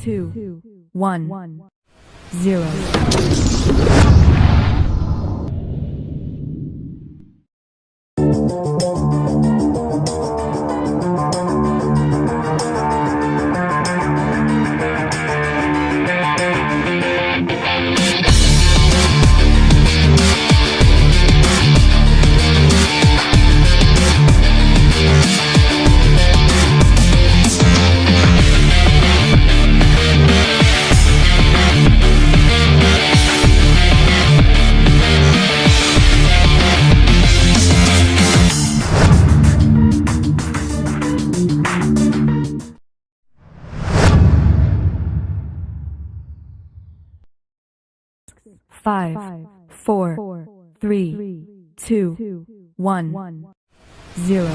2, 1, 0. Five, 4, 3, 2, 1, 0.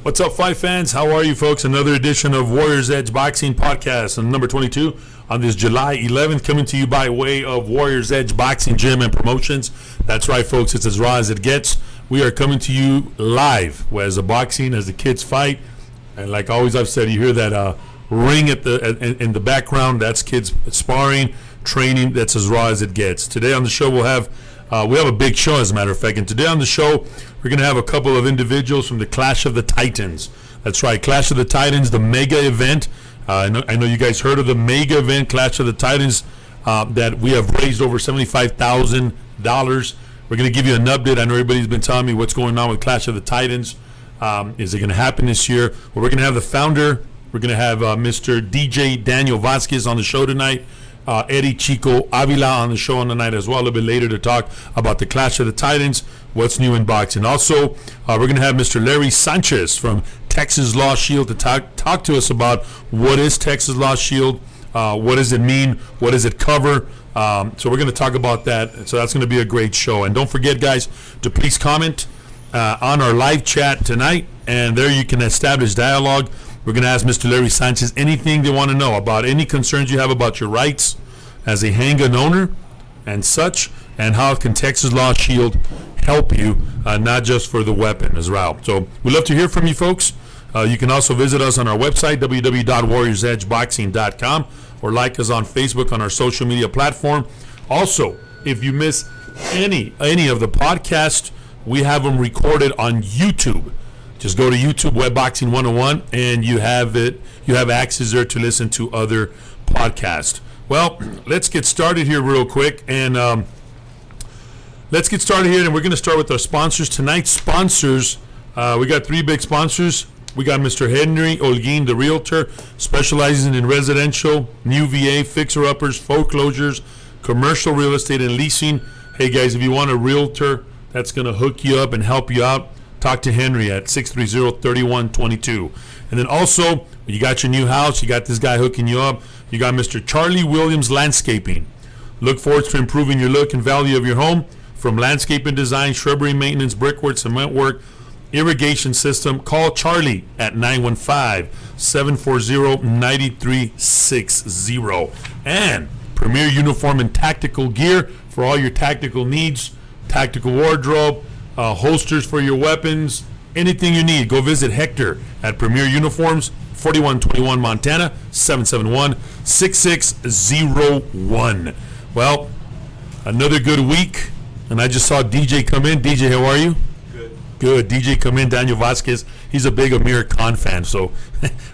What's up, Fight fans? How are you, folks? Another edition of Warriors Edge Boxing Podcast, and number 22 on this July 11th, coming to you by way of Warriors Edge Boxing Gym and Promotions. That's right, folks. It's as raw as it gets. We are coming to you live, as the boxing, as the kids fight, and like always, I've said, you hear that ring in the background. That's kids sparring, training. That's as raw as it gets. Today on the show, we have a big show, as a matter of fact. And today on the show, we're going to have a couple of individuals from the Clash of the Titans. That's right, Clash of the Titans, the mega event. I know you guys heard of the mega event, Clash of the Titans, that we have raised over $75,000. We're going to give you an update. I know everybody's been telling me what's going on with Clash of the Titans. Is it going to happen this year? Well, we're going to have the founder. We're going to have Mr. DJ Daniel Vasquez on the show tonight. Eddie Chico Avila on the show on the night as well, a little bit later, to talk about the Clash of the Titans, what's new in boxing. Also, we're going to have Mr. Larry Sanchez from Texas Law Shield to talk to us about what is Texas Law Shield, what does it mean, what does it cover. So we're going to talk about that. So that's going to be a great show. And don't forget, guys, to please comment on our live chat tonight, and there you can establish dialogue. We're going to ask Mr. Larry Sanchez anything they want to know about, any concerns you have about your rights as a handgun owner and such, and how can Texas Law Shield help you, not just for the weapon as well. So we'd love to hear from you, folks. You can also visit us on our website, www.warriorsedgeboxing.com, or like us on Facebook on our social media platform. Also, if you miss any of the podcasts, we have them recorded on YouTube. Just go to YouTube, Web Boxing 101, and you have access there to listen to other podcasts. Well, let's get started here real quick, and we're going to start with our sponsors. Tonight's sponsors, we got three big sponsors. We got Mr. Henry Olguin, the realtor, specializing in residential, new VA, fixer-uppers, foreclosures, commercial real estate, and leasing. Hey, guys, if you want a realtor that's going to hook you up and help you out, talk to Henry at 630-3122. And then also, when you got your new house, you got this guy hooking you up. You got Mr. Charlie Williams Landscaping. Look forward to improving your look and value of your home, from landscaping design, shrubbery maintenance, brickwork, cement work, irrigation system. Call Charlie at 915-740-9360. And Premier Uniform and Tactical Gear for all your tactical needs, tactical wardrobe, holsters for your weapons, anything you need. Go visit Hector at Premier Uniforms, 4121 Montana, 771-6601. Well, another good week, and I just saw DJ come in. DJ, how are you? Good. DJ come in, Daniel Vasquez. He's a big Amir Khan fan, so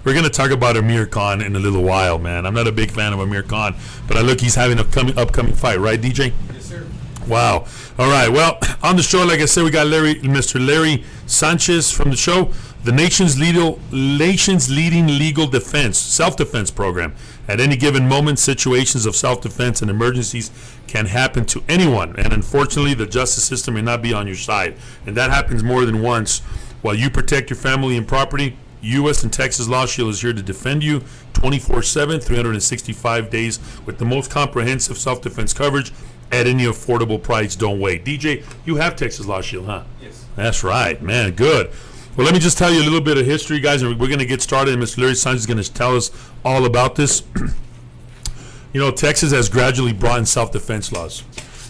we're going to talk about Amir Khan in a little while, man. I'm not a big fan of Amir Khan, but look, he's having an upcoming fight, right, DJ? Yes, sir. Wow. All right. Well, on the show, like I said, we got Mr. Larry Sanchez from the show. The nation's leading legal defense, self-defense program. At any given moment, situations of self-defense and emergencies can happen to anyone. And unfortunately, the justice system may not be on your side. And that happens more than once. While you protect your family and property, U.S. and Texas Law Shield is here to defend you 24/7, 365 days with the most comprehensive self-defense coverage at any affordable price. Don't wait. DJ, you have Texas Law Shield, huh? Yes. That's right, man. Good. Well, let me just tell you a little bit of history, guys, and we're going to get started. And Mr. Larry Sanchez is going to tell us all about this. You know, Texas has gradually brought in self-defense laws.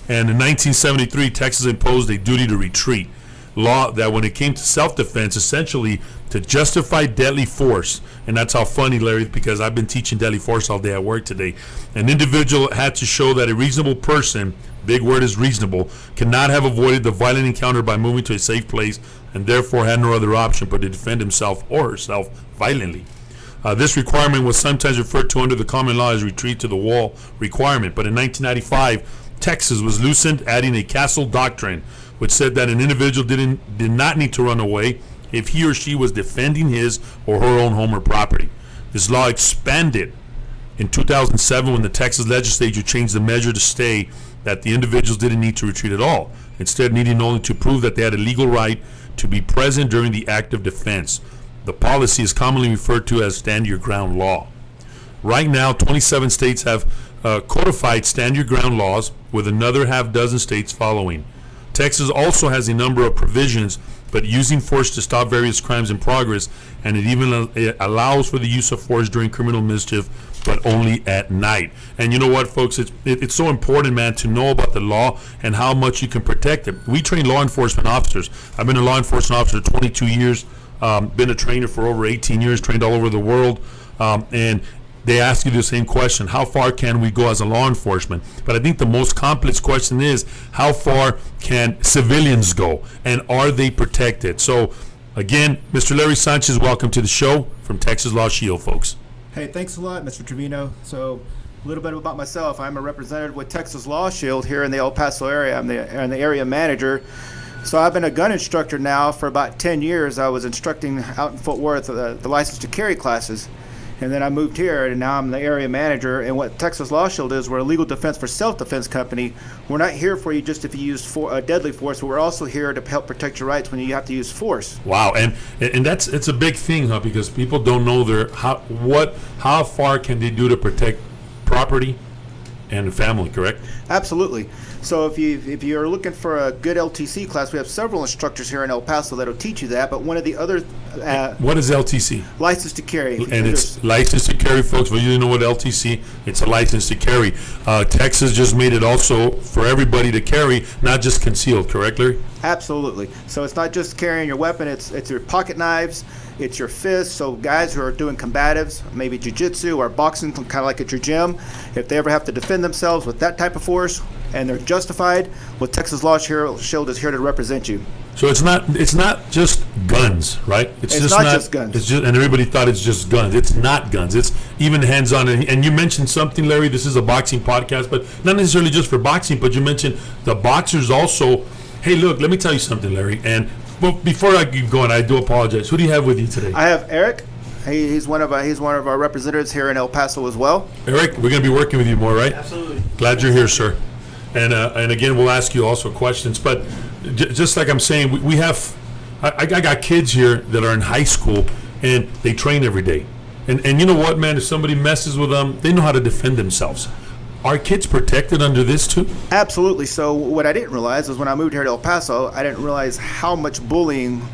And in 1973, Texas imposed a duty to retreat law that when it came to self-defense, essentially to justify deadly force. And that's how funny, Larry, because I've been teaching deadly force all day at work today. An individual had to show that a reasonable person, big word is reasonable, cannot have avoided the violent encounter by moving to a safe place and therefore had no other option but to defend himself or herself violently. This requirement was sometimes referred to under the common law as retreat to the wall requirement. But in 1995, Texas was loosened, adding a castle doctrine, which said that an individual did not need to run away if he or she was defending his or her own home or property. This law expanded in 2007 when the Texas legislature changed the measure to stay that the individuals didn't need to retreat at all, instead needing only to prove that they had a legal right to be present during the act of defense. The policy is commonly referred to as stand your ground law. Right now, 27 states have codified stand your ground laws, with another half dozen states following. Texas also has a number of provisions, but using force to stop various crimes in progress, and it even allows for the use of force during criminal mischief, but only at night. And you know what, folks? It's so important, man, to know about the law and how much you can protect it. We train law enforcement officers. I've been a law enforcement officer 22 years, been a trainer for over 18 years, trained all over the world, and they ask you the same question: how far can we go as a law enforcement? But I think the most complex question is, how far can civilians go, and are they protected? So, again, Mr. Larry Sanchez, welcome to the show from Texas Law Shield, folks. Hey, thanks a lot, Mr. Trevino. So, a little bit about myself. I'm a representative with Texas Law Shield here in the El Paso area. I'm the area manager. So I've been a gun instructor now for about 10 years. I was instructing out in Fort Worth the license to carry classes. And then I moved here, and now I'm the area manager. And what Texas Law Shield is, we're a legal defense for self-defense company. We're not here for you just if you use deadly force, but we're also here to help protect your rights when you have to use force. Wow, and it's a big thing, huh? Because people don't know how far can they do to protect property and family, correct? Absolutely. So if you're looking for a good LTC class, we have several instructors here in El Paso that'll teach you that. But one of the other what is LTC? License to carry. And it's license to carry, folks. For you to know what LTC, it's a license to carry. Texas just made it also for everybody to carry, not just concealed, correct, Larry? Absolutely. So it's not just carrying your weapon, it's your pocket knives, it's your fists. So guys who are doing combatives, maybe jiu-jitsu or boxing, kind of like at your gym, if they ever have to defend themselves with that type of force and they're justified, well, Texas Law Shield is here to represent you. So it's not just guns, right? It's not just guns. It's just, and everybody thought it's just guns. It's not guns. It's even hands-on. And you mentioned something, Larry. This is a boxing podcast, but not necessarily just for boxing. But you mentioned the boxers also. Hey, look, let me tell you something, Larry. And well, before I keep going, I do apologize. Who do you have with you today? I have Eric. He's one of our representatives here in El Paso as well. Eric, we're going to be working with you more, right? Absolutely. Glad you're here, sir. And again, we'll ask you also questions. But just like I'm saying, we have I got kids here that are in high school and they train every day. And you know what, man? If somebody messes with them, they know how to defend themselves. Are kids protected under this too? Absolutely. So what I didn't realize is when I moved here to El Paso, I didn't realize how much bullying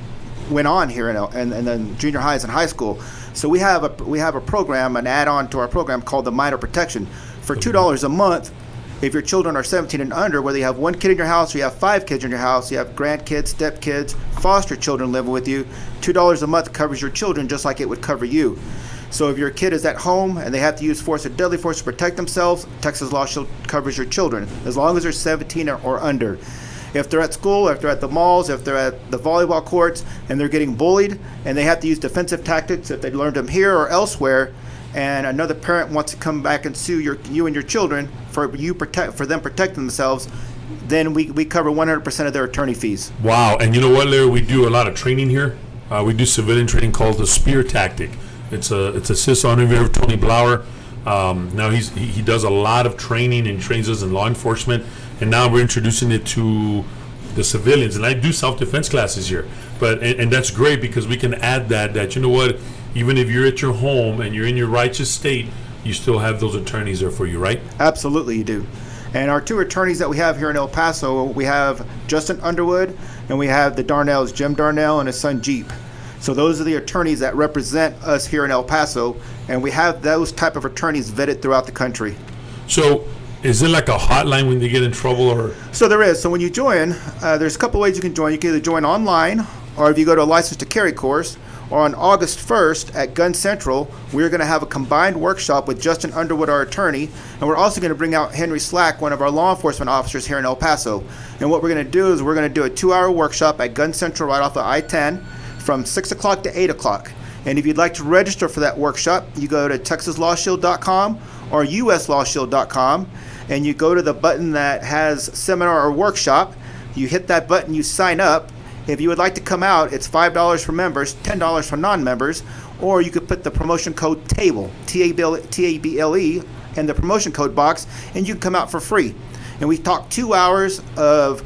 went on here in the junior highs and high school. So we have a program, an add-on to our program called the Minor Protection. For $2 a month, if your children are 17 and under, whether you have one kid in your house or you have 5 kids in your house, you have grandkids, stepkids, foster children living with you, $2 a month covers your children just like it would cover you. So if your kid is at home and they have to use force or deadly force to protect themselves, Texas Law Shield covers your children, as long as they're 17 or under. If they're at school, if they're at the malls, if they're at the volleyball courts and they're getting bullied and they have to use defensive tactics, if they learned them here or elsewhere, and another parent wants to come back and sue you and your children for them protecting themselves, then we cover 100% of their attorney fees. Wow. And you know what, Larry? We do a lot of training here. We do civilian training called the spear tactic. It's a CISO. Have you ever Tony Blauer? Now he does a lot of training and trains us in law enforcement. And now we're introducing it to the civilians, and I do self-defense classes here, and that's great because we can add that you know what, even if you're at your home and you're in your righteous state, you still have those attorneys there for you, right? Absolutely, you do. And our two attorneys that we have here in El Paso, we have Justin Underwood and we have the Darnells, Jim Darnell and his son Jeep. So those are the attorneys that represent us here in El Paso, and we have those type of attorneys vetted throughout the country. So is it like a hotline when they get in trouble, or? So there is. So when you join, there's a couple ways you can join. You can either join online, or if you go to a license to carry course, or on August 1st at Gun Central, we're going to have a combined workshop with Justin Underwood, our attorney, and we're also going to bring out Henry Slack, one of our law enforcement officers here in El Paso. And what we're going to do is we're going to do a 2-hour workshop at Gun Central right off of I-10 from 6 o'clock to 8 o'clock. And if you'd like to register for that workshop, you go to texaslawshield.com or uslawshield.com, and you go to the button that has seminar or workshop. You hit that button, you sign up. If you would like to come out, it's $5 for members, $10 for non-members, or you could put the promotion code TABLE, T-A-B-L-E, in the promotion code box, and you can come out for free. And we talk 2 hours of,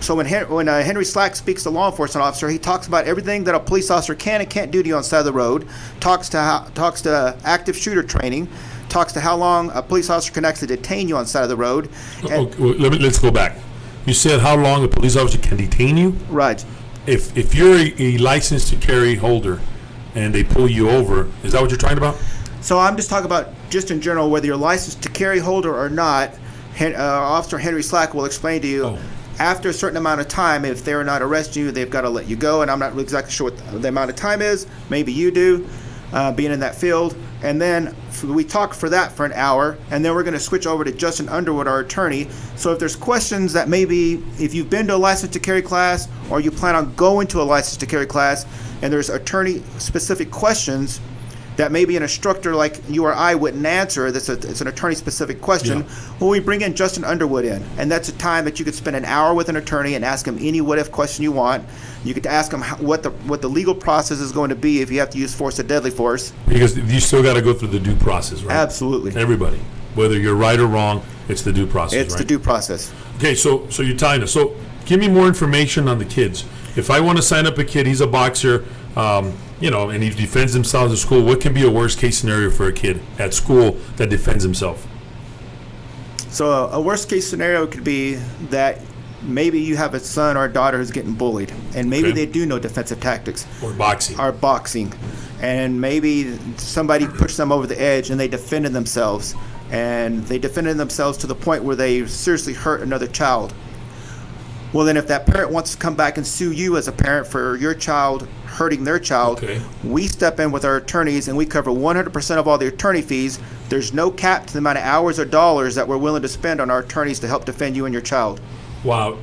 so when Henry Slack speaks to law enforcement officer, he talks about everything that a police officer can and can't do to you on the side of the road, talks to active shooter training, talks to how long a police officer can actually detain you on the side of the road. Let's go back. You said how long a police officer can detain you? Right. If you're a license to carry holder and they pull you over, is that what you're talking about? So I'm just talking about just in general, whether you're licensed to carry holder or not, Officer Henry Slack will explain to you after a certain amount of time, if they're not arresting you, they've got to let you go. And I'm not exactly sure what the amount of time is. Maybe you do, being in that field. And then we talk for that for an hour, and then we're going to switch over to Justin Underwood, our attorney. So if there's questions that maybe if you've been to a license to carry class or you plan on going to a license to carry class, and there's attorney-specific questions that maybe an instructor like you or I wouldn't answer, it's an attorney-specific question, well, we bring in Justin Underwood in. And that's a time that you could spend an hour with an attorney and ask him any what-if question you want. You could ask him what the legal process is going to be if you have to use force or deadly force. Because you still got to go through the due process, right? Absolutely. Everybody. Whether you're right or wrong, it's the due process, It's right? the due process. Okay, so you're tying us. So give me more information on the kids. If I want to sign up a kid, he's a boxer, and he defends himself at school, what can be a worst case scenario for a kid at school that defends himself? So a worst case scenario could be that maybe you have a son or a daughter who's getting bullied, and maybe they do know defensive tactics. Or boxing. And maybe somebody pushed them over the edge and they defended themselves. And they defended themselves to the point where they seriously hurt another child. Well, then if that parent wants to come back and sue you as a parent for your child hurting their child, we step in with our attorneys and we cover 100% of all the attorney fees. There's no cap to the amount of hours or dollars that we're willing to spend on our attorneys to help defend you and your child. Wow.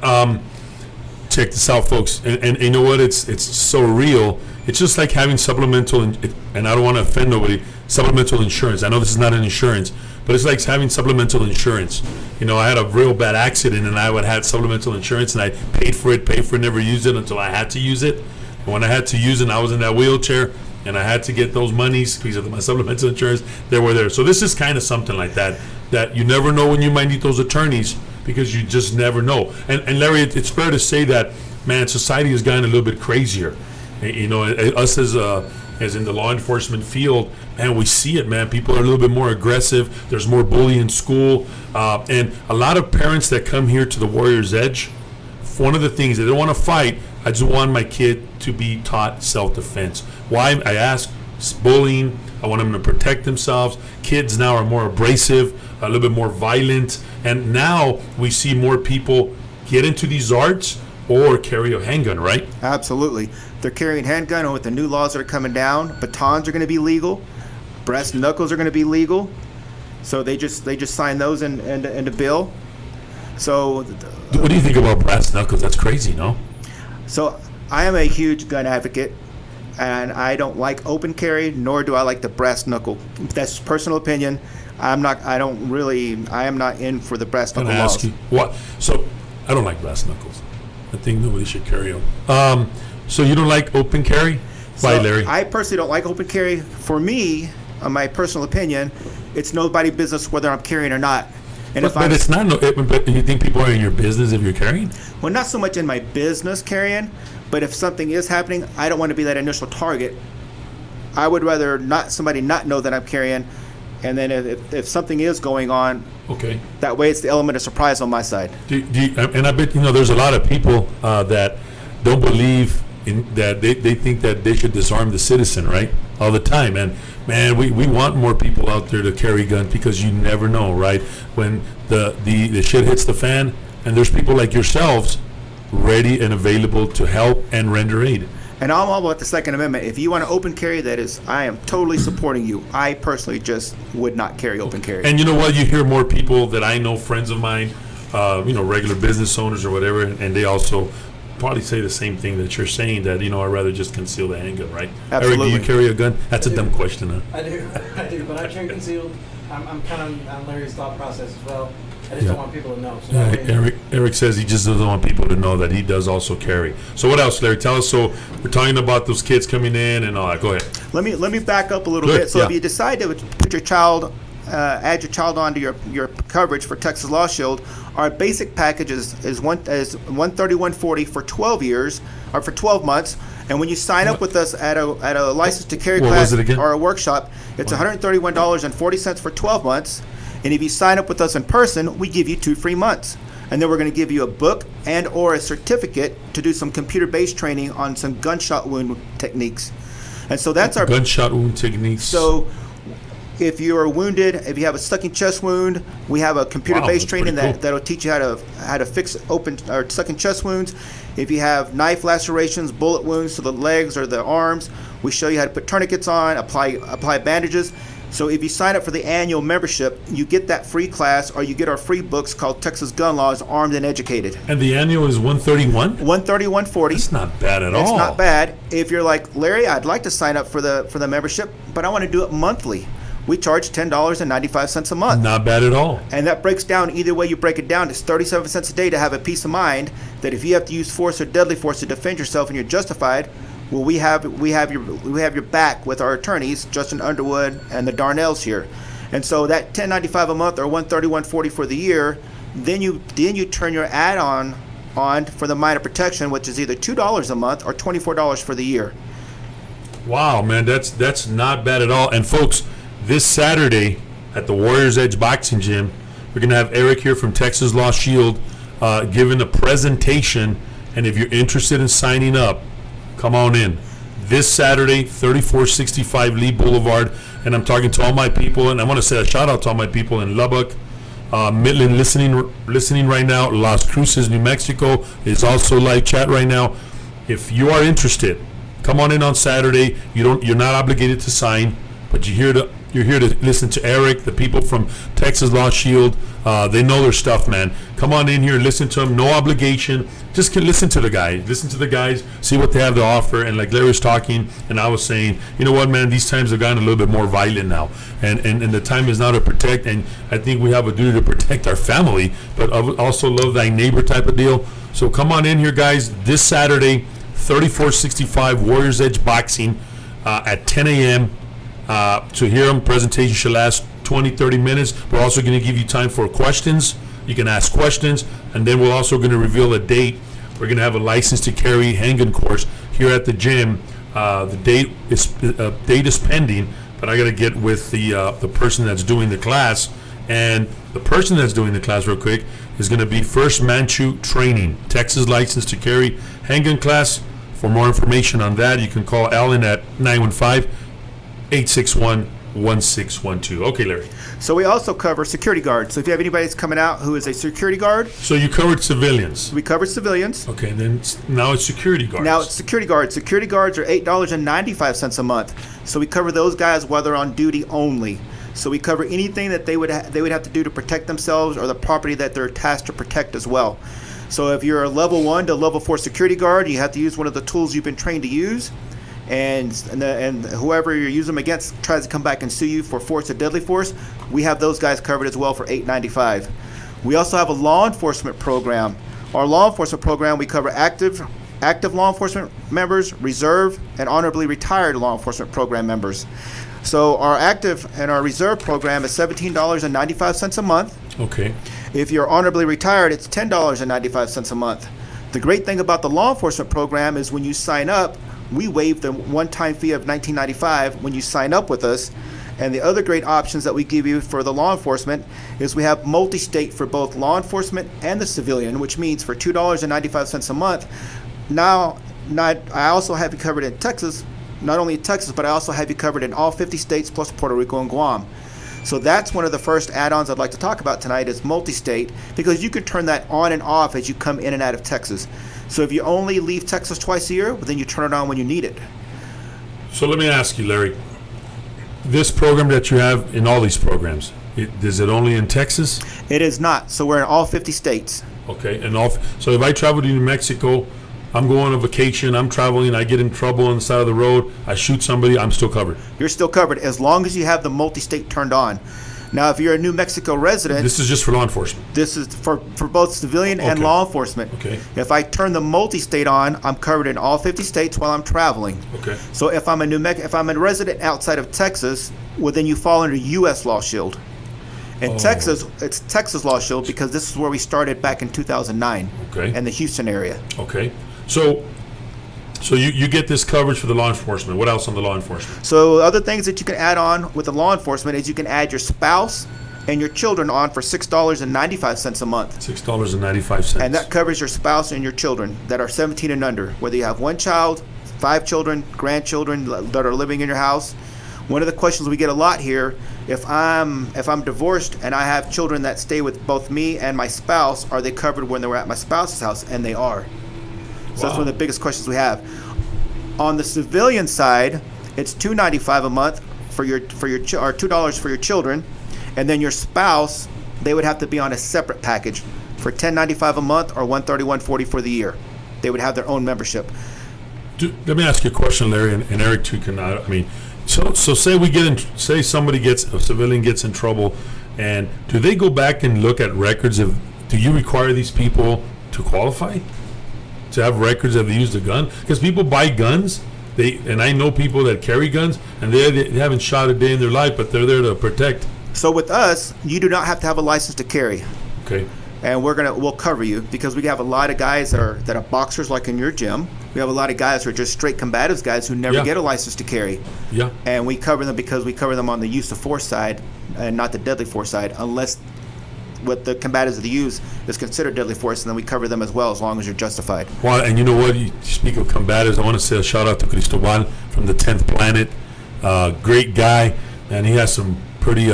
Check this out, folks. And you know what? It's so real. It's just like having supplemental, and I don't want to offend nobody, supplemental insurance. I know this is not an insurance, but it's like having supplemental insurance. You know, I had a real bad accident, and I would have supplemental insurance, and I paid for it, never used it until I had to use it. And when I had to use it, and I was in that wheelchair, and I had to get those monies because of my supplemental insurance, they were there. So this is kind of something like that you never know when you might need those attorneys, because you just never know. And Larry, it's fair to say that, man, society has gotten a little bit crazier. You know, us as in the law enforcement field, man, we see it, man. People are a little bit more aggressive. There's more bullying in school. And a lot of parents that come here to the Warrior's Edge, one of the things, they don't want to fight. I just want my kid to be taught self-defense. Why? I ask, it's bullying. I want them to protect themselves. Kids now are more abrasive, a little bit more violent. And now we see more people get into these arts or carry a handgun, right? Absolutely. They're carrying handgun, and with the new laws that are coming down, batons are going to be legal, brass knuckles are going to be legal. So they just signed those in the bill. So what do you think about brass knuckles? That's crazy, no? So I am a huge gun advocate, and I don't like open carry, nor do I like the brass knuckle. That's personal opinion. I am not in for the brass knuckle laws. Ask you what? So I don't like brass knuckles. I think nobody should carry them. So you don't like open carry? Why, Larry? I personally don't like open carry. For me, my personal opinion, it's nobody's business whether I'm carrying or not. And but it's not. But you think people are in your business if you're carrying? Well, not so much in my business carrying, but if something is happening, I don't want to be that initial target. I would rather somebody not know that I'm carrying, and then if something is going on, okay, that way it's the element of surprise on my side. And I bet there's a lot of people that don't believe that they think that they should disarm the citizen, right? All the time. And man, we want more people out there to carry guns, because you never know, right? When the shit hits the fan, and there's people like yourselves ready and available to help and render aid. And I'm all about the Second Amendment. If you want to open carry, I am totally supporting you. I personally just would not carry open carry. And you know what? You hear more people that I know, friends of mine, regular business owners or whatever, and they also probably say the same thing that you're saying, that I'd rather just conceal the handgun, right? Absolutely. Eric, do you carry a gun? That's a dumb question, huh? I do, but I carry concealed. I'm kind of on Larry's thought process as well. I just don't want people to know. So Eric says he just doesn't want people to know that he does also carry. So what else, Larry? Tell us. So we're talking about those kids coming in and all that. Go ahead. Let me back up a little bit. So if you decide to put your child, add your child onto your coverage for Texas Law Shield, our basic package is $131.40 for 12 years or for 12 months. And when you sign up with us at a license to carry class or a workshop, it's $131.40 for 12 months. And if you sign up with us in person, we give you 2 free months. And then we're going to give you a book and or a certificate to do some computer-based training on some gunshot wound techniques. And so that's our gunshot wound techniques. So if you are wounded, if you have a sucking chest wound, we have a computer-based training that'll teach you how to fix open or sucking chest wounds. If you have knife lacerations, bullet wounds to the legs or the arms, we show you how to put tourniquets on, apply bandages. So if you sign up for the annual membership, you get that free class, or you get our free books called Texas Gun Laws, Armed and Educated. And the annual is $131? $131.40. It's not bad at all. It's not bad. If you're like, Larry, I'd like to sign up for the membership, but I want to do it monthly. We charge $10.95 a month. Not bad at all. And that breaks down, either way you break it down, it's 37 cents a day to have a peace of mind that if you have to use force or deadly force to defend yourself and you're justified, well, we have your back with our attorneys, Justin Underwood and the Darnells here. And so that $10.95 a month or $131.40 for the year, then you turn your add-on on for the minor protection, which is either $2 a month or $24 for the year. Wow, man, that's not bad at all. And folks, this Saturday at the Warriors Edge Boxing Gym, we're going to have Eric here from Texas Law Shield giving a presentation. And if you're interested in signing up, come on in. This Saturday, 3465 Lee Boulevard. And I'm talking to all my people. And I want to say a shout out to all my people in Lubbock, Midland listening right now. Las Cruces, New Mexico is also live chat right now. If you are interested, come on in on Saturday. You're not obligated to sign, but you're here to listen to Eric, the people from Texas Law Shield. They know their stuff, man. Come on in here, listen to them. No obligation. Just listen to the guys. Listen to the guys. See what they have to offer. And like Larry was talking, and I was saying, you know what, man? These times have gotten a little bit more violent now, and the time is now to protect. And I think we have a duty to protect our family, but also love thy neighbor type of deal. So come on in here, guys. This Saturday, 3465 Warriors Edge Boxing at 10 a.m. To hear them. Presentation should last 20-30 minutes. We're also going to give you time for questions. You can ask questions, and then we're also going to reveal a date. We're going to have a license to carry handgun course here at the gym. The date is pending, but I got to get with the person that's doing the class. And the person that's doing the class, real quick, is going to be First Manchu Training, Texas license to carry handgun class. For more information on that, you can call Alan at 915-861-1612. Okay, Larry. So we also cover security guards. So if you have anybody that's coming out who is a security guard. So you covered civilians. We covered civilians. Okay, and then now it's security guards. Now it's security guards. Security guards are $8.95 a month. So we cover those guys while they're on duty only. So we cover anything that they would have to do to protect themselves or the property that they're tasked to protect as well. So if you're a level 1 to level 4 security guard, you have to use one of the tools you've been trained to use. And whoever you use them against tries to come back and sue you for force or deadly force, we have those guys covered as well for $8.95. We also have a law enforcement program. Our law enforcement program, we cover active law enforcement members, reserve, and honorably retired law enforcement program members. So our active and our reserve program is $17.95 a month. Okay. If you're honorably retired, it's $10.95 a month. The great thing about the law enforcement program is when you sign up, we waive the one-time fee of $19.95 when you sign up with us. And the other great options that we give you for the law enforcement is we have multi-state for both law enforcement and the civilian, which means for $2.95 a month. Now, I also have you covered in Texas, not only in Texas, but I also have you covered in all 50 states plus Puerto Rico and Guam. So that's one of the first add-ons I'd like to talk about tonight is multi-state, because you can turn that on and off as you come in and out of Texas. So if you only leave Texas twice a year, well, then you turn it on when you need it. So let me ask you, Larry, this program that you have in all these programs, is it only in Texas? It is not. So we're in all 50 states. Okay, so if I travel to New Mexico, I'm going on vacation, I'm traveling, I get in trouble on the side of the road, I shoot somebody, I'm still covered. You're still covered as long as you have the multi-state turned on. Now, if you're a New Mexico resident... This is just for law enforcement? This is for both civilian and law enforcement. Okay. If I turn the multi-state on, I'm covered in all 50 states while I'm traveling. Okay. So if I'm a resident outside of Texas, well, then you fall under U.S. Law Shield. In Texas, it's Texas Law Shield because this is where we started back in 2009. Okay. In the Houston area. Okay. So you get this coverage for the law enforcement. What else on the law enforcement? So other things that you can add on with the law enforcement is you can add your spouse and your children on for $6.95 a month. $6.95. And that covers your spouse and your children that are 17 and under. Whether you have one child, 5 children, grandchildren that are living in your house. One of the questions we get a lot here, if I'm divorced and I have children that stay with both me and my spouse, are they covered when they were at my spouse's house? And they are. So that's one of the biggest questions we have. On the civilian side, it's $2.95 a month for your or $2 for your children, and then your spouse, they would have to be on a separate package for $10.95 a month or $131.40 for the year. They would have their own membership. Let me ask you a question, Larry, and Eric too can. So say say a civilian gets in trouble, and do they go back and look at records of? Do you require these people to qualify? To have records that they used a gun, because people buy guns. And I know people that carry guns, and they haven't shot a day in their life, but they're there to protect. So with us, you do not have to have a license to carry. Okay. And we'll cover you because we have a lot of guys that are boxers, like in your gym. We have a lot of guys who are just straight combatives guys who never get a license to carry. Yeah. And we cover them because we cover them on the use of force side and not the deadly force side, unless what the combatives that they use is considered deadly force, and then we cover them as well as long as you're justified. Well, and you know what? You speak of combatives. I want to say a shout out to Cristobal from the 10th Planet. Great guy, and he has some pretty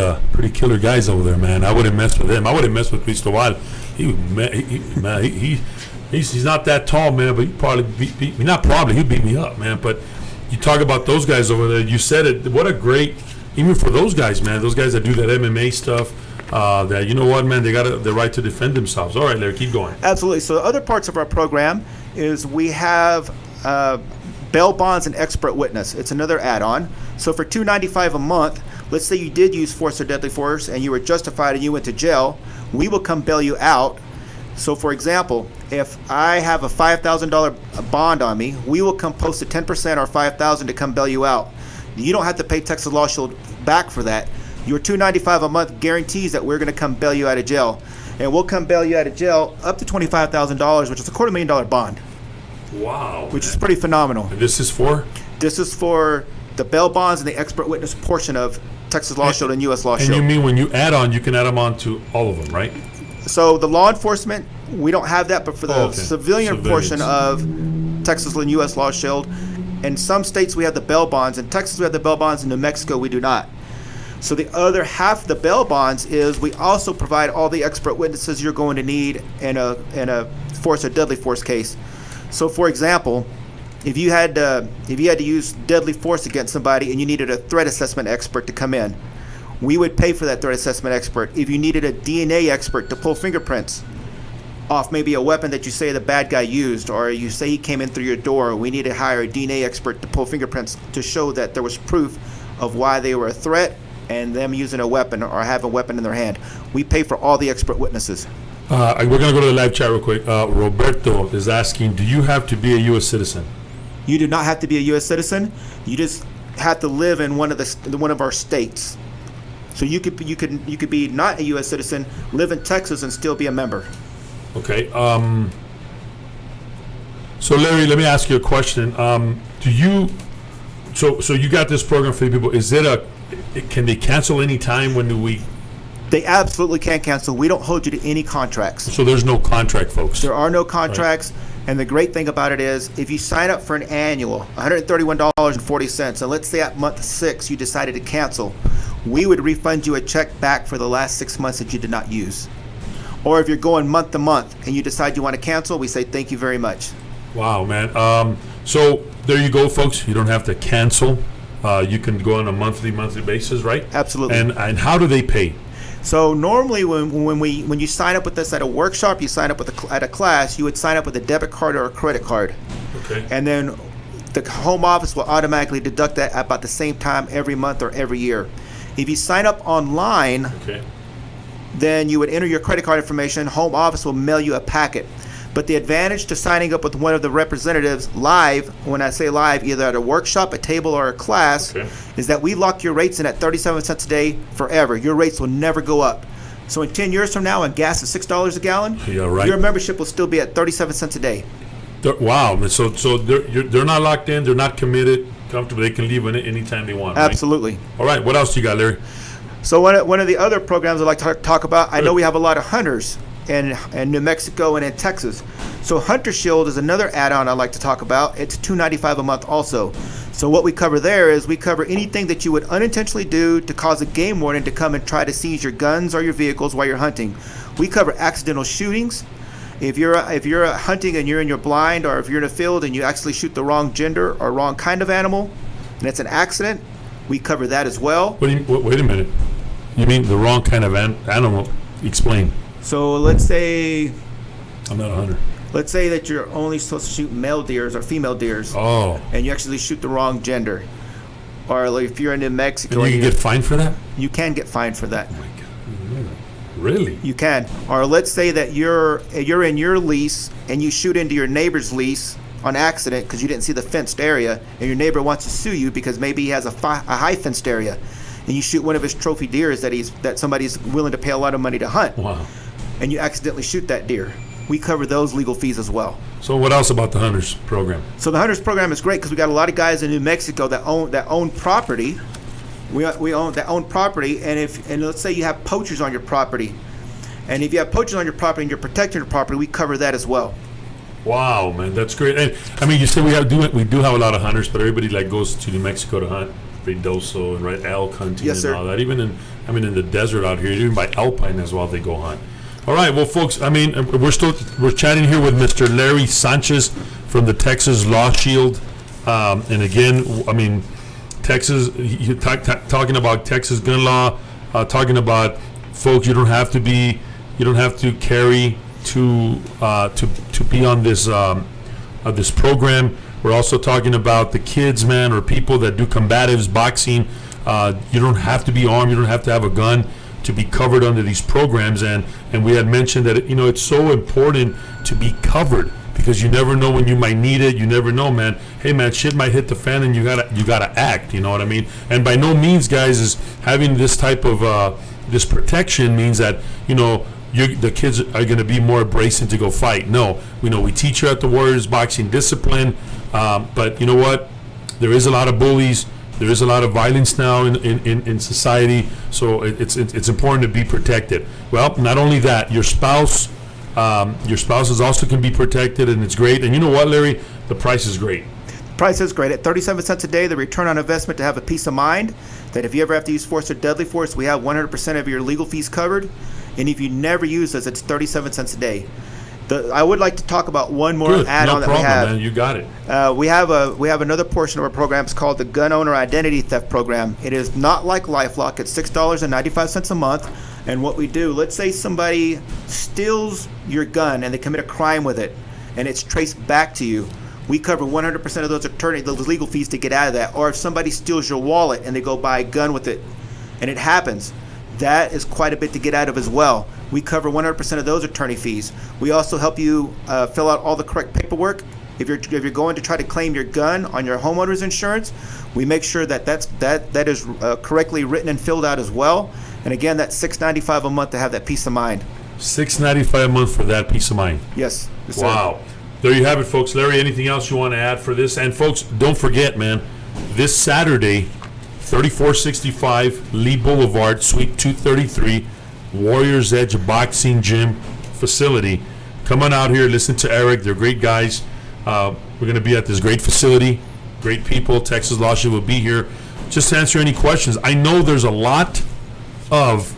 killer guys over there, man. I wouldn't mess with him. I wouldn't mess with Cristobal. He's not that tall, man, but he'd beat me up, man. But you talk about those guys over there. You said it. What a great, even for those guys, man. Those guys that do that MMA stuff. That, you know what, man, they got the right to defend themselves. All right, Larry, keep going. Absolutely. So other parts of our program is we have bail bonds and expert witness. It's another add-on. So for $2.95 a month, let's say you did use force or deadly force and you were justified and you went to jail, we will come bail you out. So for example, if I have a $5,000 bond on me, we will come post a 10% or $5,000 to come bail you out. You don't have to pay Texas Law Shield back for that. Your $2.95 a month guarantees that we're going to come bail you out of jail. And we'll come bail you out of jail up to $25,000, which is a $250,000 bond. Wow. Which is pretty phenomenal. And this is for? This is for the bail bonds and the expert witness portion of Texas Law Shield and U.S. Law Shield. And you mean when you add on, you can add them on to all of them, right? So the law enforcement, we don't have that, but for the civilian portion of Texas and U.S. Law Shield, in some states we have the bail bonds. In Texas we have the bail bonds. In New Mexico we do not. So the other half of the bail bonds is we also provide all the expert witnesses you're going to need in a force or deadly force case. So for example, if you had to use deadly force against somebody and you needed a threat assessment expert to come in, we would pay for that threat assessment expert. If you needed a DNA expert to pull fingerprints off maybe a weapon that you say the bad guy used, or you say he came in through your door, we need to hire a DNA expert to pull fingerprints to show that there was proof of why they were a threat and them using a weapon or having a weapon in their hand. We pay for all the expert witnesses. We're going to go to the live chat real quick. Roberto is asking, do you have to be a U.S. citizen? You do not have to be a U.S. citizen. You just have to live in one of our states. So you could be not a U.S. citizen, live in Texas, and still be a member. Okay. So Larry, let me ask you a question. Do you? So you got this program for the people. Is it can they cancel any time? When do we? They absolutely can't cancel. We don't hold you to any contracts. So there's no contract, folks. There are no contracts. Right. And the great thing about it is, if you sign up for an annual, $131.40, and let's say at month 6 you decided to cancel, we would refund you a check back for the last 6 months that you did not use. Or if you're going month to month and you decide you want to cancel, we say thank you very much. Wow, man. So there you go, folks. You don't have to cancel. You can go on a monthly basis, right? Absolutely. And how do they pay? So normally when you sign up with us at a workshop, you sign up at a class, you would sign up with a debit card or a credit card. Okay. And then the home office will automatically deduct that at about the same time every month or every year. If you sign up online, okay, then you would enter your credit card information. Home office will mail you a packet. But the advantage to signing up with one of the representatives live, when I say live, either at a workshop, a table, or a class, okay, is that we lock your rates in at 37 cents a day forever. Your rates will never go up. So in 10 years from now, when gas is $6 a gallon, yeah, right, your membership will still be at 37 cents a day. Wow. So they're not locked in. They're not committed, comfortable. They can leave anytime they want. Absolutely. Right? All right. What else you got, Larry? So one of the other programs I'd like to talk about, I know we have a lot of hunters in New Mexico and in Texas. So Hunter Shield is another add-on I'd like to talk about. It's $295 a month also. So what we cover there is we cover anything that you would unintentionally do to cause a game warden to come and try to seize your guns or your vehicles while you're hunting. We cover accidental shootings. If you're hunting and you're in your blind, or if you're in a field and you actually shoot the wrong gender or wrong kind of animal, and it's an accident, we cover that as well. Wait a minute. You mean the wrong kind of animal? Explain. So let's say I'm not a hunter. Let's say that you're only supposed to shoot male deers or female deers. Oh. And you actually shoot the wrong gender. Or like if you're in New Mexico. And you can get fined for that? You can get fined for that. Oh my God. Really? You can. Or let's say that you're in your lease and you shoot into your neighbor's lease on accident because you didn't see the fenced area, and your neighbor wants to sue you because maybe he has a high fenced area, and you shoot one of his trophy deers that somebody's willing to pay a lot of money to hunt. Wow. And you accidentally shoot that deer. We cover those legal fees as well. So what else about the Hunters program? So the Hunters program is great because we got a lot of guys in New Mexico that own property. We own property, and let's say you have poachers on your property, and if you have poachers on your property and you're protecting your property, we cover that as well. Wow, man, that's great. And I mean, you said we do have a lot of hunters, but everybody like goes to New Mexico to hunt, Reynoso and right elk hunting, yes, and sir, all that. Even in the desert out here, even by Alpine as well, they go hunt. All right, well, folks, I mean, we're chatting here with Mr. Larry Sanchez from the Texas Law Shield, and again, I mean, Texas, talking about Texas gun law, talking about folks, you don't have to carry to be on this program. We're also talking about the kids, man, or people that do combatives, boxing. You don't have to be armed. You don't have to have a gun to be covered under these programs. And we had mentioned that it's so important to be covered because you never know when you might need it. You never know, man. Hey, man, shit might hit the fan, and you gotta act. You know what I mean? And by no means, guys, is having this type of this protection means that the kids are going to be more bracing to go fight. No, we teach you at the Warriors Boxing discipline, but you know what? There is a lot of bullies. There is a lot of violence now in society, so it's important to be protected. Well, not only that, your spouses also can be protected, and it's great. And you know what, Larry? The price is great. The price is great. At 37 cents a day, the return on investment to have a peace of mind that if you ever have to use force or deadly force, we have 100% of your legal fees covered. And if you never use us, it's 37 cents a day. I would like to talk about one more add-on that we have. Man, you got it. We have another portion of our program. It's called the Gun Owner Identity Theft Program. It is not like LifeLock. It's $6.95 a month. And what we do, let's say somebody steals your gun and they commit a crime with it, and it's traced back to you. We cover 100% of those legal fees to get out of that. Or if somebody steals your wallet and they go buy a gun with it, and it happens, that is quite a bit to get out of as well. We cover 100% of those attorney fees. We also help you fill out all the correct paperwork if you're going to try to claim your gun on your homeowner's insurance, we make sure that is correctly written and filled out as well. And again, that's $695 a month to have that peace of mind. $695 a month for that peace of mind. Yes. Yes, sir. Wow. There you have it, folks. Larry, anything else you want to add for this? And folks, don't forget, man, this Saturday, 3465 Lee Boulevard, Suite 233, Warriors Edge Boxing Gym facility. Come on out here, listen to Eric. They're great guys. We're going to be at this great facility. Great people. Texas Law Shield will be here. Just answer any questions. I know there's a lot of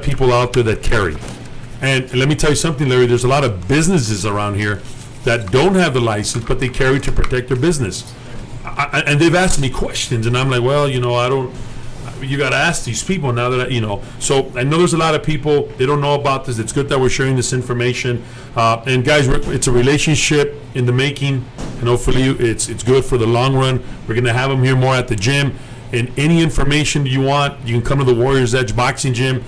people out there that carry. And let me tell you something, Larry. There's a lot of businesses around here that don't have the license, but they carry to protect their business. And they've asked me questions, and I'm like, well, I don't. You got to ask these people now that So I know there's a lot of people, they don't know about this. It's good that we're sharing this information. And guys, it's a relationship in the making, and hopefully it's good for the long run. We're going to have them here more at the gym. And any information you want, you can come to the Warriors Edge Boxing Gym.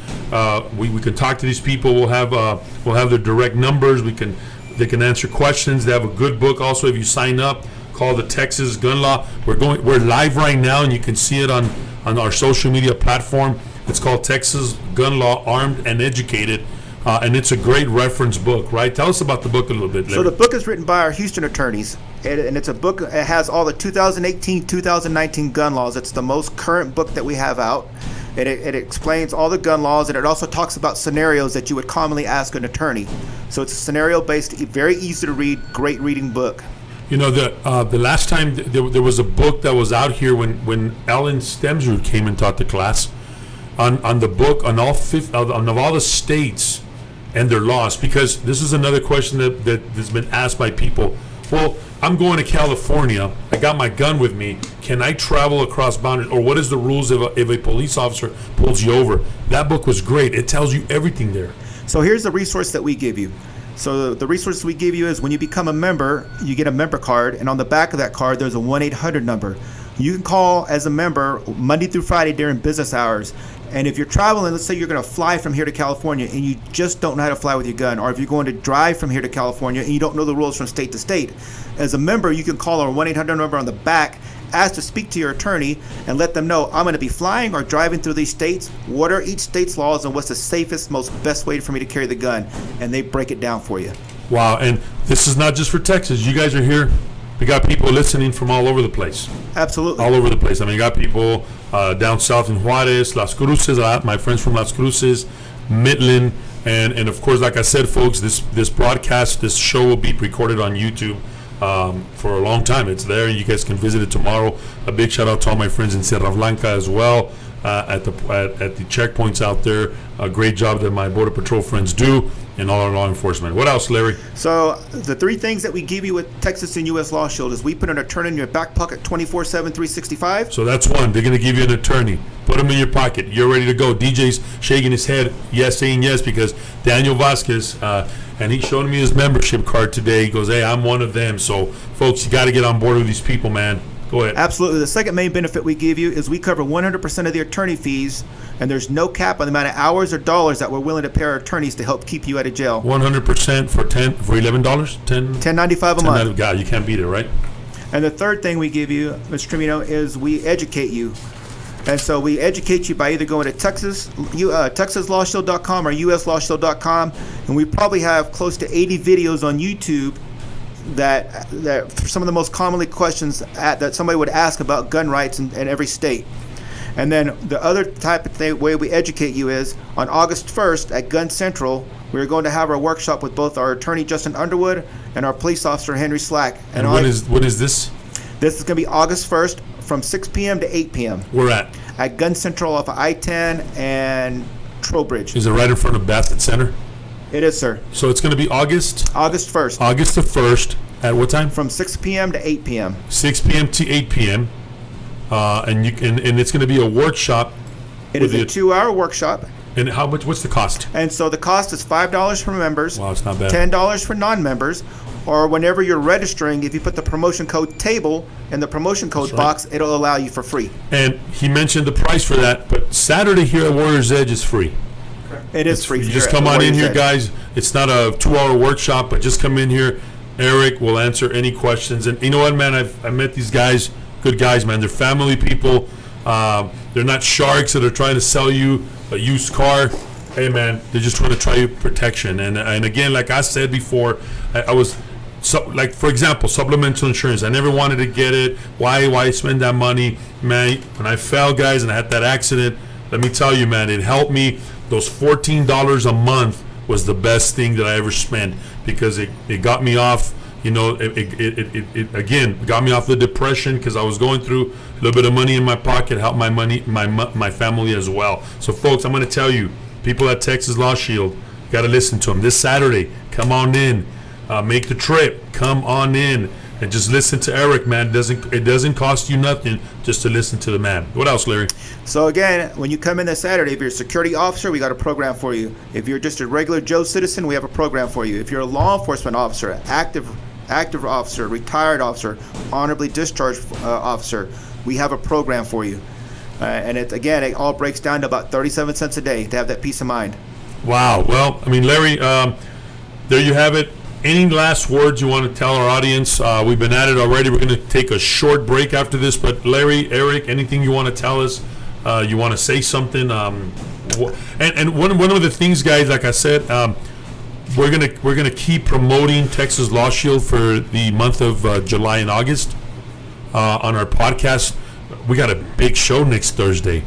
We can talk to these people. We'll have their direct numbers. They can answer questions. They have a good book. Also, if you sign up, called the Texas Gun Law. We're live right now, and you can see it on our social media platform. It's called Texas Gun Law: Armed and Educated, and it's a great reference book, right? Tell us about the book a little bit, Larry. So the book is written by our Houston attorneys, and it's a book. It has all the 2018, 2019 gun laws. It's the most current book that we have out. It explains all the gun laws, and it also talks about scenarios that you would commonly ask an attorney. So it's a scenario-based, very easy to read, great reading book. The last time there was a book that was out here when Ellen Stemsrud came and taught the class on the book on all the states and their laws, because this is another question that has been asked by people. Well, I'm going to California. I got my gun with me. Can I travel across boundaries? Or what is the rules if a police officer pulls you over? That book was great. It tells you everything there. So here's the resource that we give you. So the resource we give you is when you become a member, you get a member card, and on the back of that card, there's a 1-800 number. You can call as a member Monday through Friday during business hours. And if you're traveling, let's say you're going to fly from here to California and you just don't know how to fly with your gun, or if you're going to drive from here to California and you don't know the rules from state to state, as a member, you can call our 1-800 number on the back, ask to speak to your attorney, and let them know, I'm going to be flying or driving through these states. What are each state's laws, and what's the safest, most best way for me to carry the gun? And they break it down for you. Wow, and this is not just for Texas. You guys are here. We got people listening from all over the place. Absolutely. All over the place. I mean, you got people down south in Juarez, Las Cruces, my friends from Las Cruces, Midland, and of course, like I said, folks, this broadcast, this show will be recorded on YouTube for a long time. It's there, and you guys can visit it tomorrow. A big shout out to all my friends in Sierra Blanca as well, at the checkpoints out there. A great job that my Border Patrol friends do, and all our law enforcement. What else, Larry? So the three things that we give you with Texas and U.S. Law Shield is we put an attorney in your back pocket 24/7, 365. So that's one. They're going to give you an attorney. Put them in your pocket. You're ready to go. DJ's shaking his head, yes, saying yes, because Daniel Vasquez, and he showed me his membership card today. He goes, hey, I'm one of them. So, folks, you got to get on board with these people, man. Go ahead. Absolutely. The second main benefit we give you is we cover 100% of the attorney fees, and there's no cap on the amount of hours or dollars that we're willing to pay our attorneys to help keep you out of jail. 100% for $11? $10.95 a month. God, you can't beat it, right? And the third thing we give you, Mr. Tremino, is we educate you. And so we educate you by either going to TexasLawShield.com or USLawShield.com, and we probably have close to 80 videos on YouTube that for some of the most commonly questions that somebody would ask about gun rights in every state. And then the other type of way we educate you is on August 1st at Gun Central, we're going to have our workshop with both our attorney Justin Underwood and our police officer Henry Slack. And what is this? This is going to be August 1st from 6 p.m. to 8 p.m. Where at? At Gun Central off of I-10 and Trowbridge. Is it right in front of Bassett Center? It is, sir. So it's going to be August 1st. August the 1st. At what time? From 6 p.m. to 8 p.m. 6 p.m. to 8 p.m. And it's going to be a workshop. It is a 2-hour workshop. And how much? What's the cost? And so the cost is $5 for members. Wow, it's not bad. $10 for non-members. Or whenever you're registering, if you put the promotion code TABLE in the promotion code box, it'll allow you for free. And he mentioned the price for that, but Saturday here at Warriors Edge is free. It is free. You just come on in here, guys. It's not a 2-hour workshop, but just come in here Eric will answer any questions. And you know what, man? I met these guys, good guys, man. They're family people. They're not sharks that are trying to sell you a used car. Hey, man, they're just trying to try you protection. And again, like I said before, I was like, for example, supplemental insurance. I never wanted to get it. Why spend that money, man? When I fell, guys, and I had that accident, let me tell you, man, it helped me. Those $14 a month was the best thing that I ever spent, because it got me off, you know, it again got me off the depression, because I was going through a little bit of money in my pocket, helped my family as well. So folks, I'm going to tell you, people at Texas Law Shield, got to listen to them. This Saturday, come on in, make the trip, come on in, and just listen to Eric, man. It doesn't cost you nothing just to listen to the man. What else, Larry? So again, when you come in this Saturday, if you're a security officer, we got a program for you. If you're just a regular Joe citizen, we have a program for you. If you're a law enforcement officer, active officer, retired officer, honorably discharged officer, we have a program for you. And it all breaks down to about 37 cents a day to have that peace of mind. Wow. Well, I mean, Larry, there you have it. Any last words you want to tell our audience? We've been at it already. We're going to take a short break after this. But Larry, Eric, anything you want to tell us? You want to say something? And one of the things, guys, like I said, we're gonna keep promoting Texas Law Shield for the month of July and August on our podcast. We got a big show next Thursday.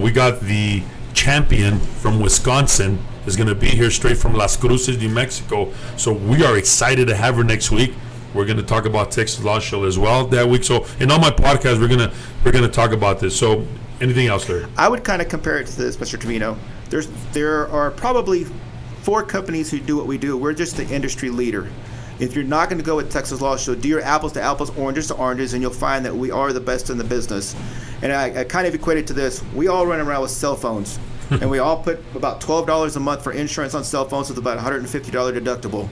We got the champion from Wisconsin is going to be here straight from Las Cruces, New Mexico. So we are excited to have her next week. We're going to talk about Texas Law Shield as well that week. So in all my podcasts, we're gonna talk about this. So anything else, Larry? I would kind of compare it to this, Mr. Trevino. There are probably 4 companies who do what we do. We're just the industry leader. If you're not going to go with Texas Law Shield, do your apples to apples, oranges to oranges, and you'll find that we are the best in the business. And I kind of equate it to this. We all run around with cell phones, and we all put about $12 a month for insurance on cell phones with about $150 deductible.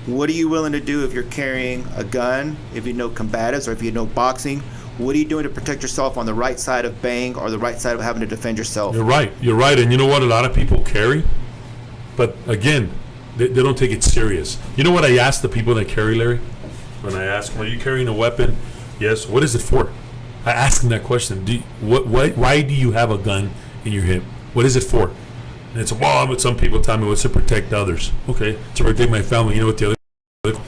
What are you willing to do if you're carrying a gun, if you know combatives, or if you know boxing? What are you doing to protect yourself on the right side of bang or the right side of having to defend yourself? You're right. And you know what? A lot of people carry, but again, they don't take it serious. You know what I ask the people that carry, Larry? When I ask them, are you carrying a weapon? Yes. What is it for? I ask them that question. Why do you have a gun in your hip? What is it for? And it's, well, but some people tell me, well, it's to protect others. Okay, to protect my family. You know what the other,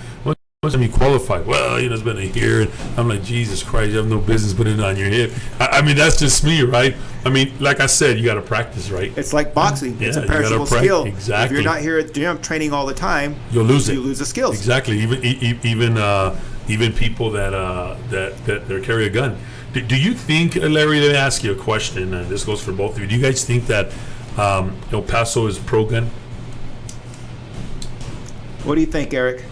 what's you qualified? Well, it's been a year, and I'm like, Jesus Christ, you have no business putting it on your hip. I mean, that's just me, right? I mean, like I said, you got to practice, right? It's like boxing. Yeah, it's a perishable skill. Exactly. If you're not here at the gym training all the time, you'll lose it. You lose the skills. Exactly. Even people that carry a gun. Do you think, Larry? Let me ask you a question. This goes for both of you. Do you guys think that El Paso is pro-gun? What do you think, Eric?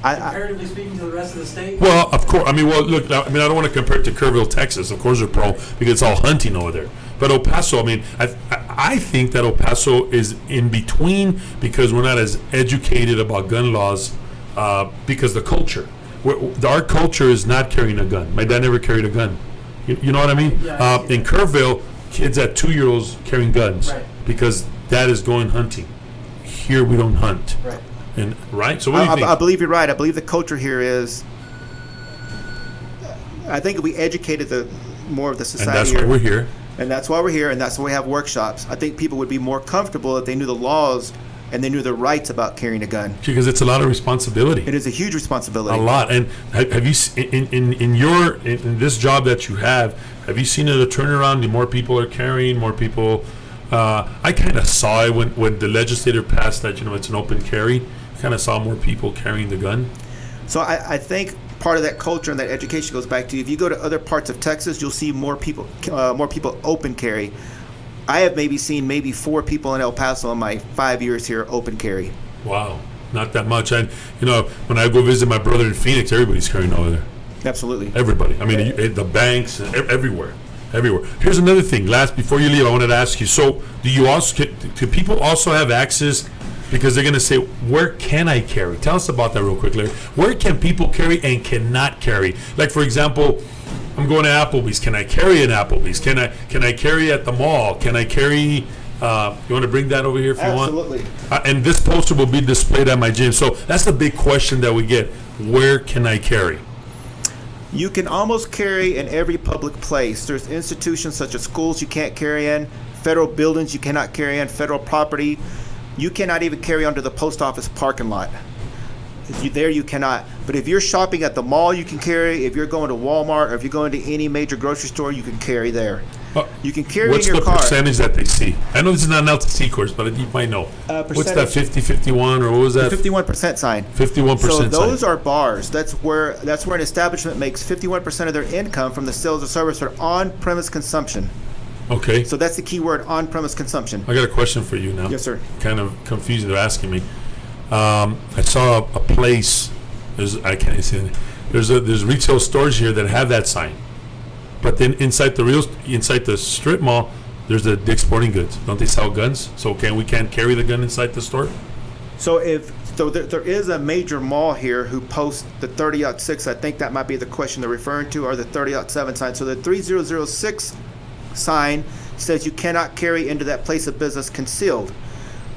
Comparatively speaking to the rest of the state? Well, of course. I mean, look. I don't want to compare it to Kerrville, Texas. Of course, they're pro because it's all hunting over there. But El Paso, I mean, I think that El Paso is in between because we're not as educated about gun laws because the culture. Our culture is not carrying a gun. My dad never carried a gun. You know what I mean? Yeah, in Kerrville, kids at 2-year-olds carrying guns because dad is going hunting. Here we don't hunt. Right. Right? So what do you think? I believe you're right. I believe the culture here is. I think if we educated more of the society, and that's why we're here. And that's why we're here, and that's why we have workshops. I think people would be more comfortable if they knew the laws and they knew their rights about carrying a gun. Because it's a lot of responsibility. It is a huge responsibility. A lot. And have you in this job that you have you seen a turnaround? The more people are carrying, more people. I kind of saw it when the legislator passed that it's an open carry. Kind of saw more people carrying the gun. So I think part of that culture and that education goes back to if you go to other parts of Texas, you'll see more people open carry. I have seen 4 people in El Paso in my 5 years here open carry. Wow, not that much. And when I go visit my brother in Phoenix, everybody's carrying over there. Absolutely. Everybody. I mean, the banks, everywhere. Here's another thing. Before you leave, I wanted to ask you. So, do people also have access? Because they're going to say, where can I carry? Tell us about that real quick, Larry. Where can people carry and cannot carry? Like, for example, I'm going to Applebee's. Can I carry an Applebee's? Can I carry at the mall? Can I carry You want to bring that over here if you want? Absolutely. And this poster will be displayed at my gym. So that's the big question that we get. Where can I carry? You can almost carry in every public place. There's institutions such as schools you can't carry in, federal buildings you cannot carry in, federal property. You cannot even carry onto the post office parking lot. There you cannot. But if you're shopping at the mall, you can carry. If you're going to Walmart or if you're going to any major grocery store, you can carry there. You can carry in your car. What's the percentage that they see? I know this is not an LTC course, but you might know. What's that, 50, 51, or what was that? The 51% sign. 51% So sign. those are bars. That's where an establishment makes 51% of their income from the sales of service for on-premise consumption. Okay. So that's the key word, on-premise consumption. I got a question for you now. Yes, sir. Kind of confusing. They're asking me. I saw a place. I can't say it. There's retail stores here that have that sign. But then inside the strip mall, there's the Dick's Sporting Goods. Don't they sell guns? So we can't carry the gun inside the store? So there is a major mall here who posts the 30-06. I think that might be the question they're referring to, or the 30-7 sign. So the 3006 sign says you cannot carry into that place of business concealed.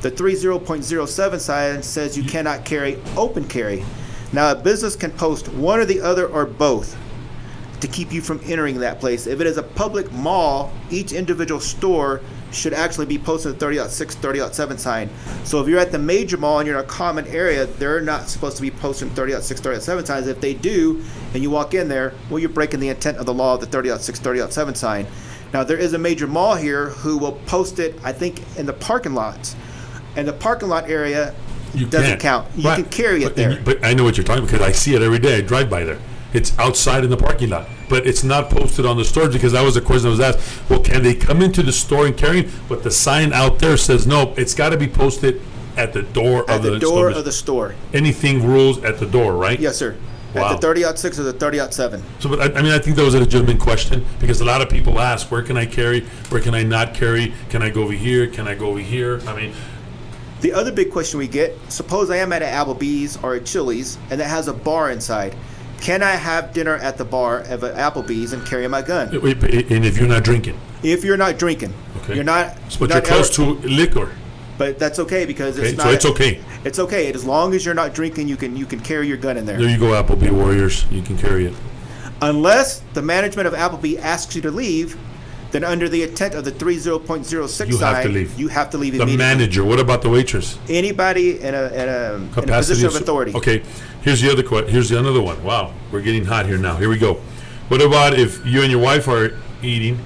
The 30.07 sign says you cannot carry open carry. Now a business can post one or the other or both to keep you from entering that place. If it is a public mall, each individual store should actually be posted a 30.6, 30.7 sign. So if you're at the major mall and you're in a common area, they're not supposed to be posting 30.6, 30.7 signs. If they do, and you walk in there, well, you're breaking the intent of the law of the 30.6, 30.7 sign. Now there is a major mall here who will post it, I think, in the parking lots. And the parking lot area doesn't count. You can carry it there. But I know what you're talking about because I see it every day. I drive by there. It's outside in the parking lot, but it's not posted on the store because that was a question that was asked. Well, can they come into the store and carry it? But the sign out there says no. It's got to be posted at the door of the store. Of the store. Anything rules at the door, right? Yes, sir. Wow. At the 30.6 or the 30.7. So, but I think that was a legitimate question because a lot of people ask, where can I carry? Where can I not carry? Can I go over here? Can I go over here? I mean, the other big question we get: suppose I am at an Applebee's or a Chili's and it has a bar inside. Can I have dinner at the bar of an Applebee's and carry my gun? And if you're not drinking? If you're not drinking. Okay. You're not. But you're close to liquor. But that's okay because it's not. So it's okay. It's okay. As long as you're not drinking, you can carry your gun in there. There you go, Applebee Warriors. You can carry it. Unless the management of Applebee asks you to leave, then under the intent of the 30.06 you sign, have to leave. You have to leave the immediately. manager. What about the waitress? Anybody in a position of authority. Okay. Here's the other question. Here's another one. Wow, we're getting hot here now. Here we go. What about if you and your wife are eating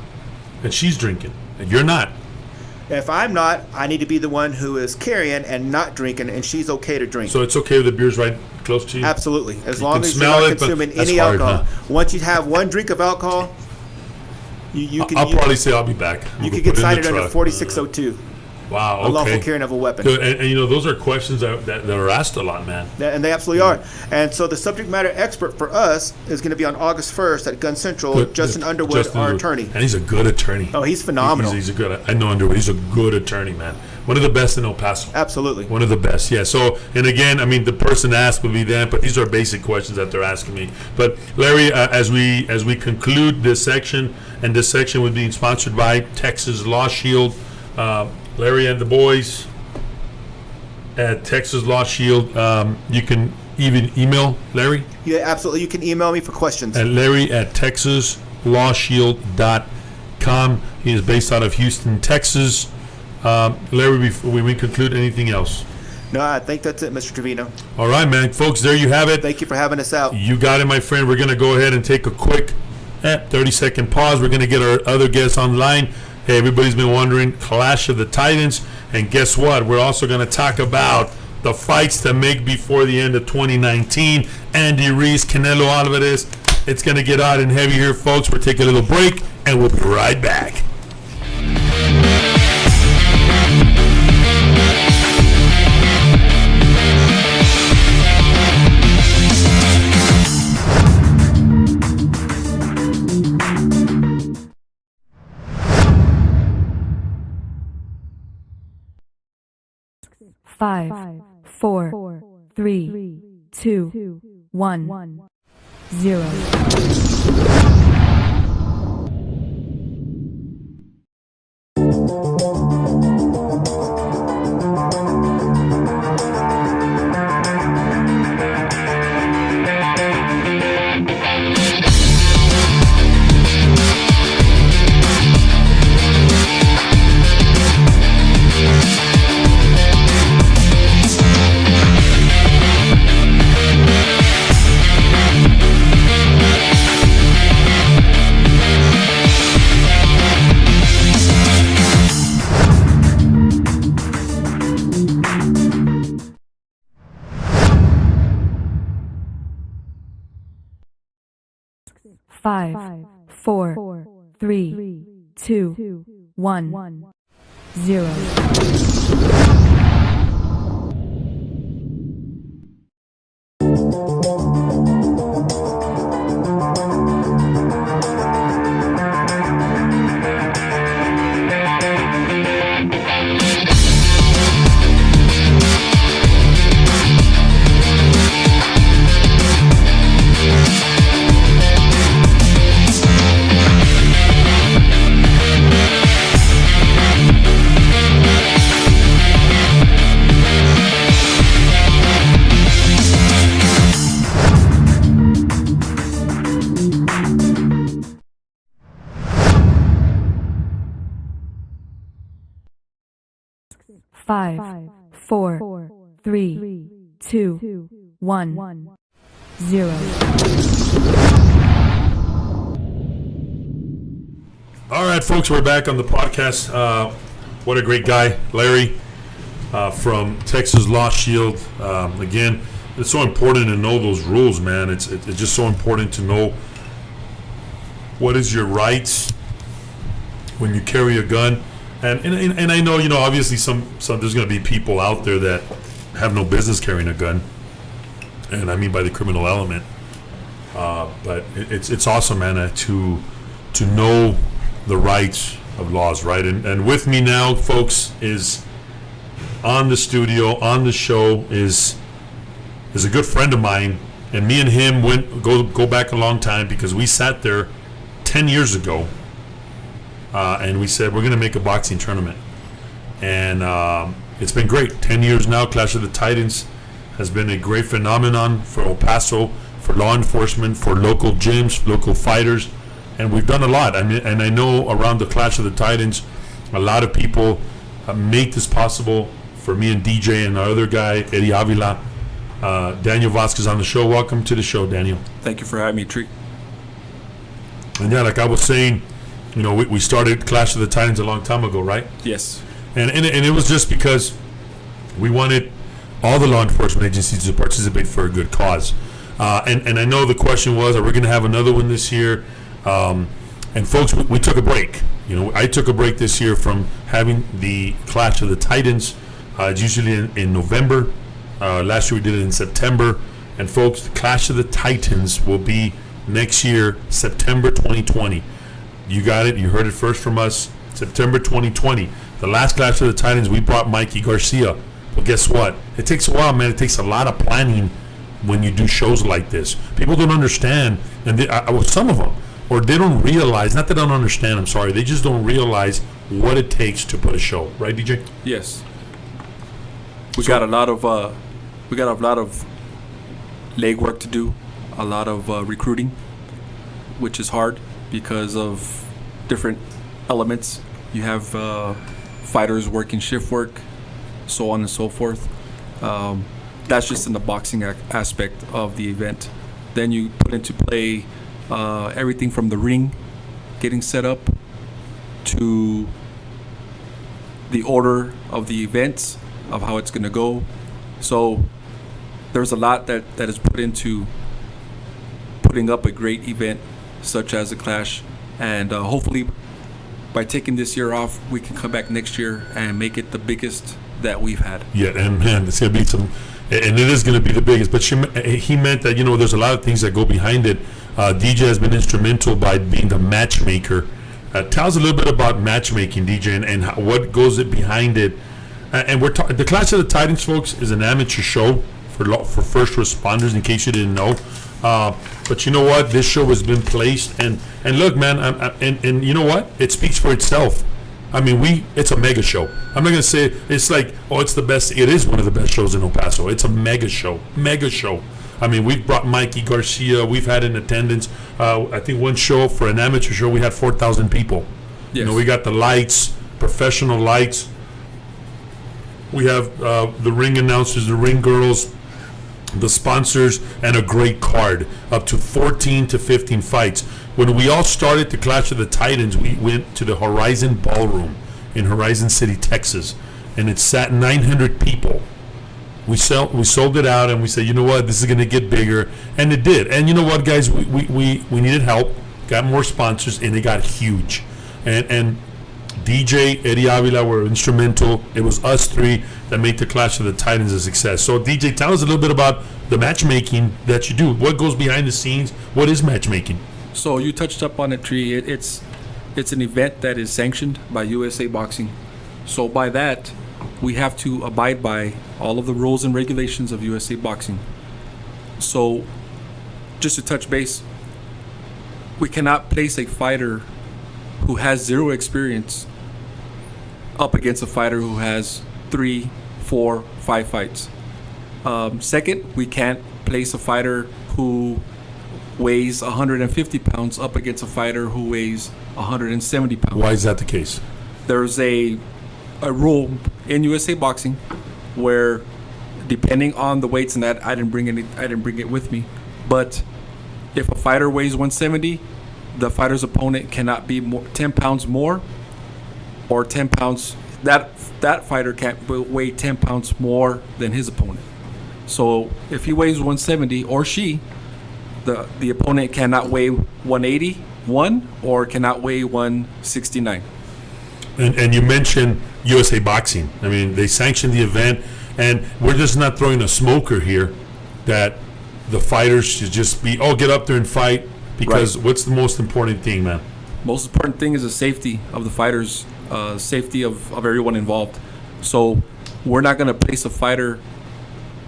and she's drinking and you're not? If I'm not, I need to be the one who is carrying and not drinking, and she's okay to drink. So it's okay if the beer's right close to you? Absolutely. As You long can as you're smell not it, but consuming that's any hard, alcohol. huh? Once you have one drink of alcohol, you can. I'll probably say I'll be back. You We'll could get put it in the cited under truck. 4602. Wow, okay. Unlawful carrying of a weapon. Good. And you know, those are questions that are asked a lot, man. And they absolutely are. And so the subject matter expert for us is going to be on August 1st at Gun Central, Good. Justin Underwood, our attorney. And he's a good attorney. Oh, he's phenomenal. He's a good. I know Underwood. He's a good attorney, man. One of the best in El Paso. Absolutely. One of the best, yeah. So, and again, I mean, the person asked would be them, but these are basic questions that they're asking me. But Larry, as we conclude this section, and this section would be sponsored by Texas Law Shield. Larry and the boys at Texas Law Shield. You can even email Larry. Yeah, absolutely. You can email me for questions. At Larry at TexasLawShield.com. He is based out of Houston, Texas. Larry, before we conclude, anything else? No, I think that's it, Mr. Trevino. All right, man. Folks, there you have it. Thank you for having us out. You got it, my friend. We're going to go ahead and take a quick 30-second pause. We're going to get our other guests online. Hey, everybody's been wondering, Clash of the Titans. And guess what? We're also going to talk about the fights to make before the end of 2019. Andy Ruiz, Canelo Alvarez. It's going to get hot and heavy here, folks. We're taking a little break, and we'll be right back. Five, four, three, two, 1, 0. 5, 4, 3, 2, 1, 0. Five, 4, 3, 2, 1, 0. All right, folks, we're back on the podcast. What a great guy, Larry, from Texas Law Shield. Again, it's so important to know those rules, man. It's just so important to know what is your rights when you carry a gun. And I know, obviously some there's going to be people out there that have no business carrying a gun, and I mean by the criminal element. But it's awesome, man, to know the rights of laws, right? And with me now, folks, is on the studio, on the show, is a good friend of mine, and me and him go back a long time because we sat there 10 years ago. And we said, we're going to make a boxing tournament. And it's been great. 10 years now. Clash of the Titans has been a great phenomenon for El Paso, for law enforcement, for local gyms, local fighters. And we've done a lot. And I know around the Clash of the Titans, a lot of people make this possible for me and DJ and our other guy, Eddie Avila. Daniel Vasquez on the show. Welcome to the show, Daniel. Thank you for having me, Tree. And yeah, like I was saying, we started Clash of the Titans a long time ago, right? Yes. And it was just because we wanted all the law enforcement agencies to participate for a good cause. And I know the question was, are we going to have another one this year? And folks, we took a break. I took a break this year from having the Clash of the Titans. It's usually in November. Last year we did it in September. And folks, the Clash of the Titans will be next year, September 2020. You got it. You heard it first from us. September 2020. The last Clash of the Titans, we brought Mikey Garcia. But guess what? It takes a while, man. It takes a lot of planning when you do shows like this. People don't understand, and some of them, or they don't realize, not that they don't understand, I'm sorry, they just don't realize what it takes to put a show. Right, DJ? Yes. We got a lot of legwork to do, a lot of recruiting, which is hard because of different elements. You have fighters working shift work, so on and so forth. That's just in the boxing aspect of the event. Then you put into play everything from the ring getting set up to the order of the events, of how it's going to go. So there's a lot that is put into putting up a great event such as a Clash, and hopefully by taking this year off, we can come back next year and make it the biggest that we've had. Yeah, and man, it's going to be some, and it is going to be the biggest, but he meant that, there's a lot of things that go behind it. DJ has been instrumental by being the matchmaker. Tell us a little bit about matchmaking, DJ, and what goes behind it. And the Clash of the Titans, folks, is an amateur show for first responders, in case you didn't know. But you know what? This show has been placed, and look, man, and you know what? It speaks for itself. I mean, it's a mega show. I'm not gonna say it's like, it's the best. It is one of the best shows in El Paso. It's a mega show. I mean, we've brought Mikey Garcia. We've had in attendance. I think one show for an amateur show, we had 4,000 people. Yes. We got the lights, professional lights. We have the ring announcers, the ring girls, the sponsors, and a great card, up to 14 to 15 fights. When we all started the Clash of the Titans, we went to the Horizon Ballroom in Horizon City, Texas, and it sat 900 people. We sold it out, and we said, you know what, this is going to get bigger, and it did. And you know what, guys, we needed help. got more sponsors, and they got huge. And DJ, Eddie Avila were instrumental. It was us three that made the Clash of the Titans a success. So, DJ, tell us a little bit about the matchmaking that you do. What goes behind the scenes? What is matchmaking? So you touched up on it, Tree. It's an event that is sanctioned by USA Boxing. So by that, we have to abide by all of the rules and regulations of USA Boxing. So just to touch base, we cannot place a fighter who has zero experience up against a fighter who has 3, 4, 5 fights. Second, we can't place a fighter who weighs 150 pounds up against a fighter who weighs 170 pounds. Why is that the case? There's a rule in USA Boxing where, depending on the weights, and that I didn't bring it with me, but if a fighter weighs 170, the fighter's opponent cannot be 10 pounds more, or 10 pounds. That fighter can't weigh 10 pounds more than his opponent. So if he weighs 170, or she, the opponent cannot weigh 181 or cannot weigh 169. And you mentioned USA Boxing. I mean, they sanctioned the event, and we're just not throwing a smoker here that the fighters should just be, get up there and fight, because what's the most important thing, man? Most important thing is the safety of the fighters, safety of everyone involved. So we're not going to place a fighter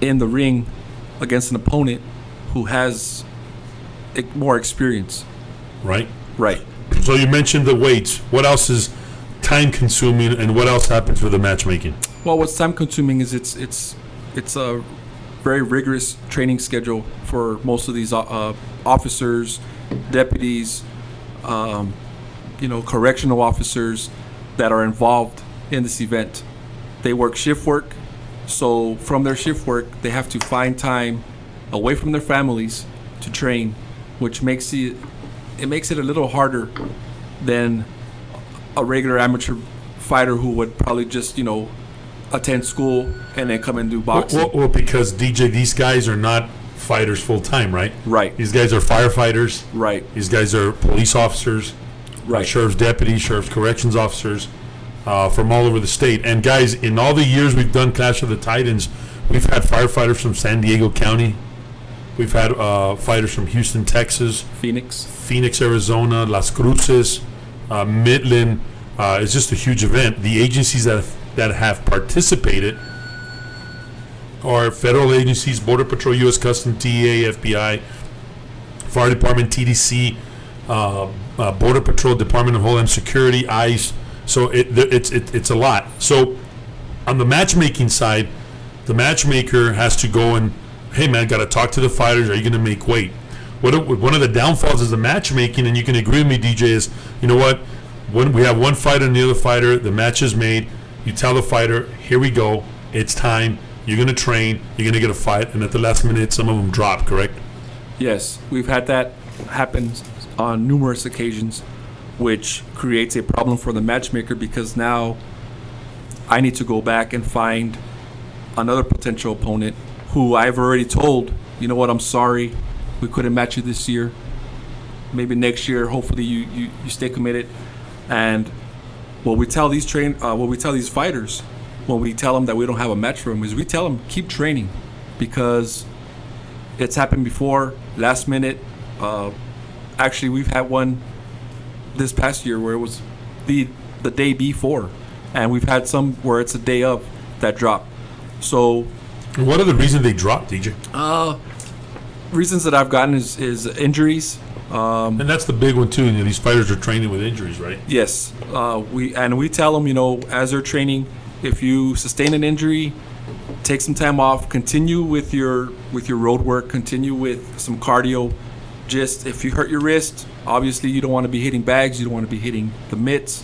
in the ring against an opponent who has more experience. Right. So you mentioned the weights. What else is time consuming, and what else happens with the matchmaking? Well, what's time consuming is it's a very rigorous training schedule for most of these officers, deputies, correctional officers that are involved in this event. They work shift work, so from their shift work, they have to find time away from their families to train, which makes it a little harder than a regular amateur fighter who would probably just attend school and then come and do boxing. Well, because DJ, these guys are not fighters full time, right? Right. These guys are firefighters. Right. These guys are police officers. Right. Sheriff's deputies, sheriff's corrections officers from all over the state. And guys, in all the years we've done Clash of the Titans, we've had firefighters from San Diego County. We've had fighters from Houston, Texas. Phoenix, Arizona, Las Cruces, Midland. It's just a huge event. The agencies that have participated are federal agencies: Border Patrol, U.S. Customs, DEA, FBI, Fire Department, TDC, Border Patrol, Department of Homeland Security, ICE. So it's a lot. So on the matchmaking side, the matchmaker has to go and, hey man, got to talk to the fighters. Are you going to make weight? One of the downfalls is the matchmaking, and you can agree with me, DJ, is, you know what? When we have one fighter and the other fighter, the match is made. You tell the fighter, here we go. It's time. You're going to train. You're going to get a fight. And at the last minute, some of them drop, correct? Yes. We've had that happen on numerous occasions, which creates a problem for the matchmaker, because now I need to go back and find another potential opponent who I've already told, you know what, I'm sorry, we couldn't match you this year. Maybe next year, hopefully you stay committed. And what we tell these fighters, when we tell them that we don't have a match for them, is we tell them keep training, because it's happened before, last minute. Actually, we've had one this past year where it was the day before, and we've had some where it's a day of that drop. So, what are the reasons they drop, DJ? Reasons that I've gotten is injuries. And that's the big one too. These fighters are training with injuries, right? Yes. We tell them, as they're training, if you sustain an injury, take some time off, continue with your road work, continue with some cardio. Just if you hurt your wrist, obviously you don't want to be hitting bags, you don't want to be hitting the mitts.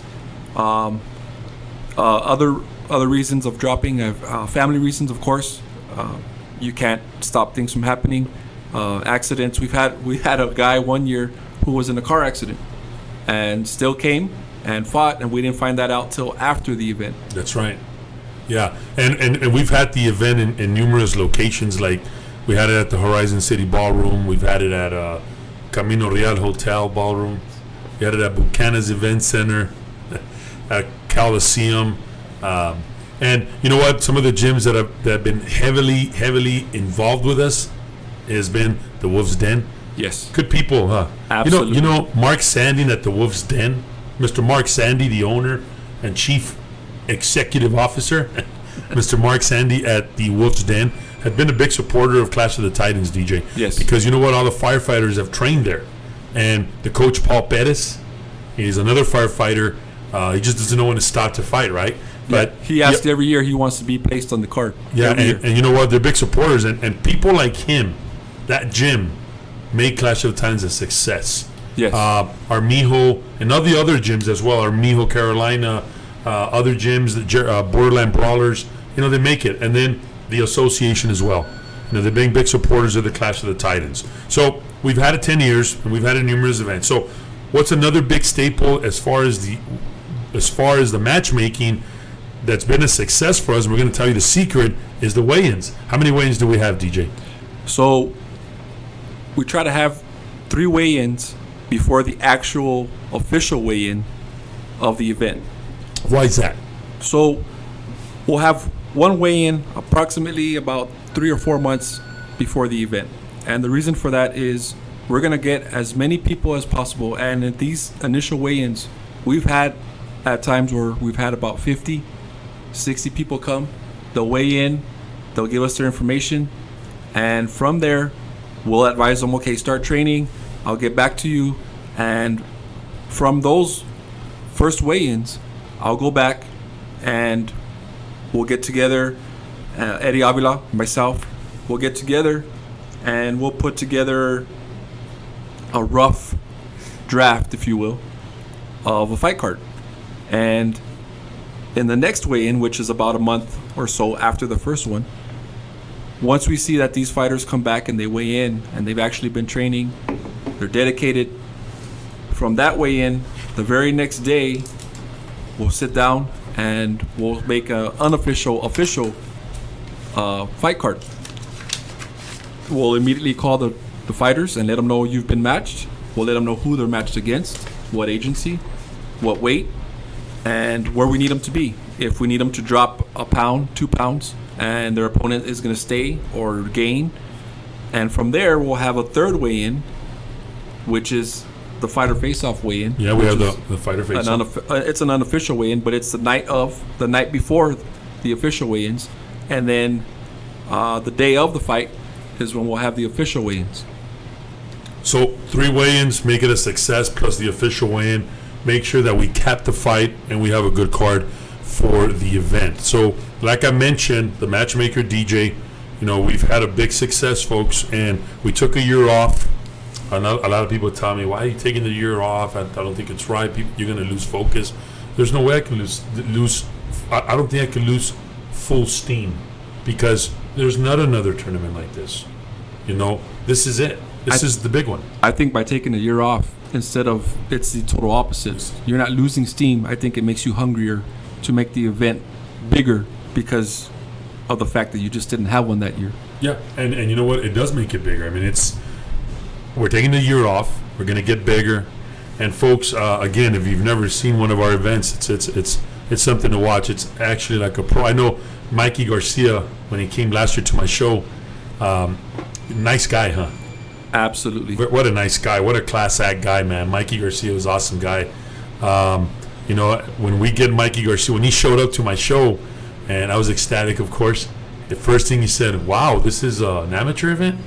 Other reasons of dropping, family reasons, of course. You can't stop things from happening. Accidents. We had a guy one year who was in a car accident and still came and fought, and we didn't find that out till after the event. That's right. Yeah, and we've had the event in numerous locations. Like we had it at the Horizon City Ballroom. We've had it at Camino Real Hotel Ballroom. You had it at Buchanan's Event Center, at Coliseum. And you know what? Some of the gyms that have been heavily involved with us has been the Wolf's Den. Yes. Good people, huh? Absolutely. You know Mark Sanding at the Wolf's Den? Mr. Mark Sandy, the owner and chief executive officer, Mr. Mark Sandy at the Wolf's Den, had been a big supporter of Clash of the Titans, DJ. Yes. Because you know what? All the firefighters have trained there. And the coach, Paul Pettis, he's another firefighter. He just doesn't know when to stop to fight, right? But he asked every year he wants to be placed on the card. Yeah, and you know what? They're big supporters. And people like him, that gym, made Clash of the Titans a success. Yes. Armijo and all the other gyms as well. Armijo, Carolina, other gyms, the Borderland Brawlers, you know, they make it. And then the association as well. You know, they're being big supporters of the Clash of the Titans. So we've had it 10 years, and we've had it numerous events. So what's another big staple as far as the matchmaking that's been a success for us? And we're going to tell you the secret is the weigh-ins. How many weigh-ins do we have, DJ? So we try to have 3 weigh-ins before the actual official weigh-in of the event. Why is that? So we'll have one weigh-in approximately about 3 or 4 months before the event. And the reason for that is we're going to get as many people as possible. And at these initial weigh-ins, we've had at times where we've had about 50, 60 people come. They'll weigh in, they'll give us their information, and from there, we'll advise them, okay, start training, I'll get back to you. And from those first weigh-ins, I'll go back and we'll get together, Eddie Avila, myself, we'll get together and we'll put together a rough draft, if you will, of a fight card. And in the next weigh-in, which is about a month or so after the first one, once we see that these fighters come back and they weigh in and they've actually been training, they're dedicated, from that weigh-in, the very next day, we'll sit down and we'll make an official fight card. We'll immediately call the fighters and let them know you've been matched. We'll let them know who they're matched against, what agency, what weight, and where we need them to be. If we need them to drop a pound, 2 pounds, and their opponent is going to stay or gain. And from there, we'll have a third weigh-in, which is the fighter face-off weigh-in. Yeah, we have the fighter face-off. It's an unofficial weigh-in, but it's the night before the official weigh-ins. And then the day of the fight is when we'll have the official weigh-ins. So 3 weigh-ins, make it a success, plus the official weigh-in. Make sure that we cap the fight and we have a good card for the event. So like I mentioned, the Matchmaker DJ, you know, we've had a big success, folks, and we took a year off. A lot of people tell me, why are you taking the year off? I don't think it's right. You're going to lose focus. There's no way I can lose. I don't think I can lose full steam, because there's not another tournament like this. You know, this is it. This is the big one. I think by taking a year off, instead of, it's the total opposite. You're not losing steam. I think it makes you hungrier to make the event bigger because of the fact that you just didn't have one that year. Yeah, and you know what? It does make it bigger. I mean, we're taking the year off. We're going to get bigger. And folks, again, if you've never seen one of our events, it's something to watch. It's actually like a pro. I know Mikey Garcia, when he came last year to my show, nice guy, huh? Absolutely. What a nice guy. What a class act guy, man. Mikey Garcia was an awesome guy. You know, when we get Mikey Garcia, when he showed up to my show, and I was ecstatic, of course, the first thing he said, wow, this is an amateur event?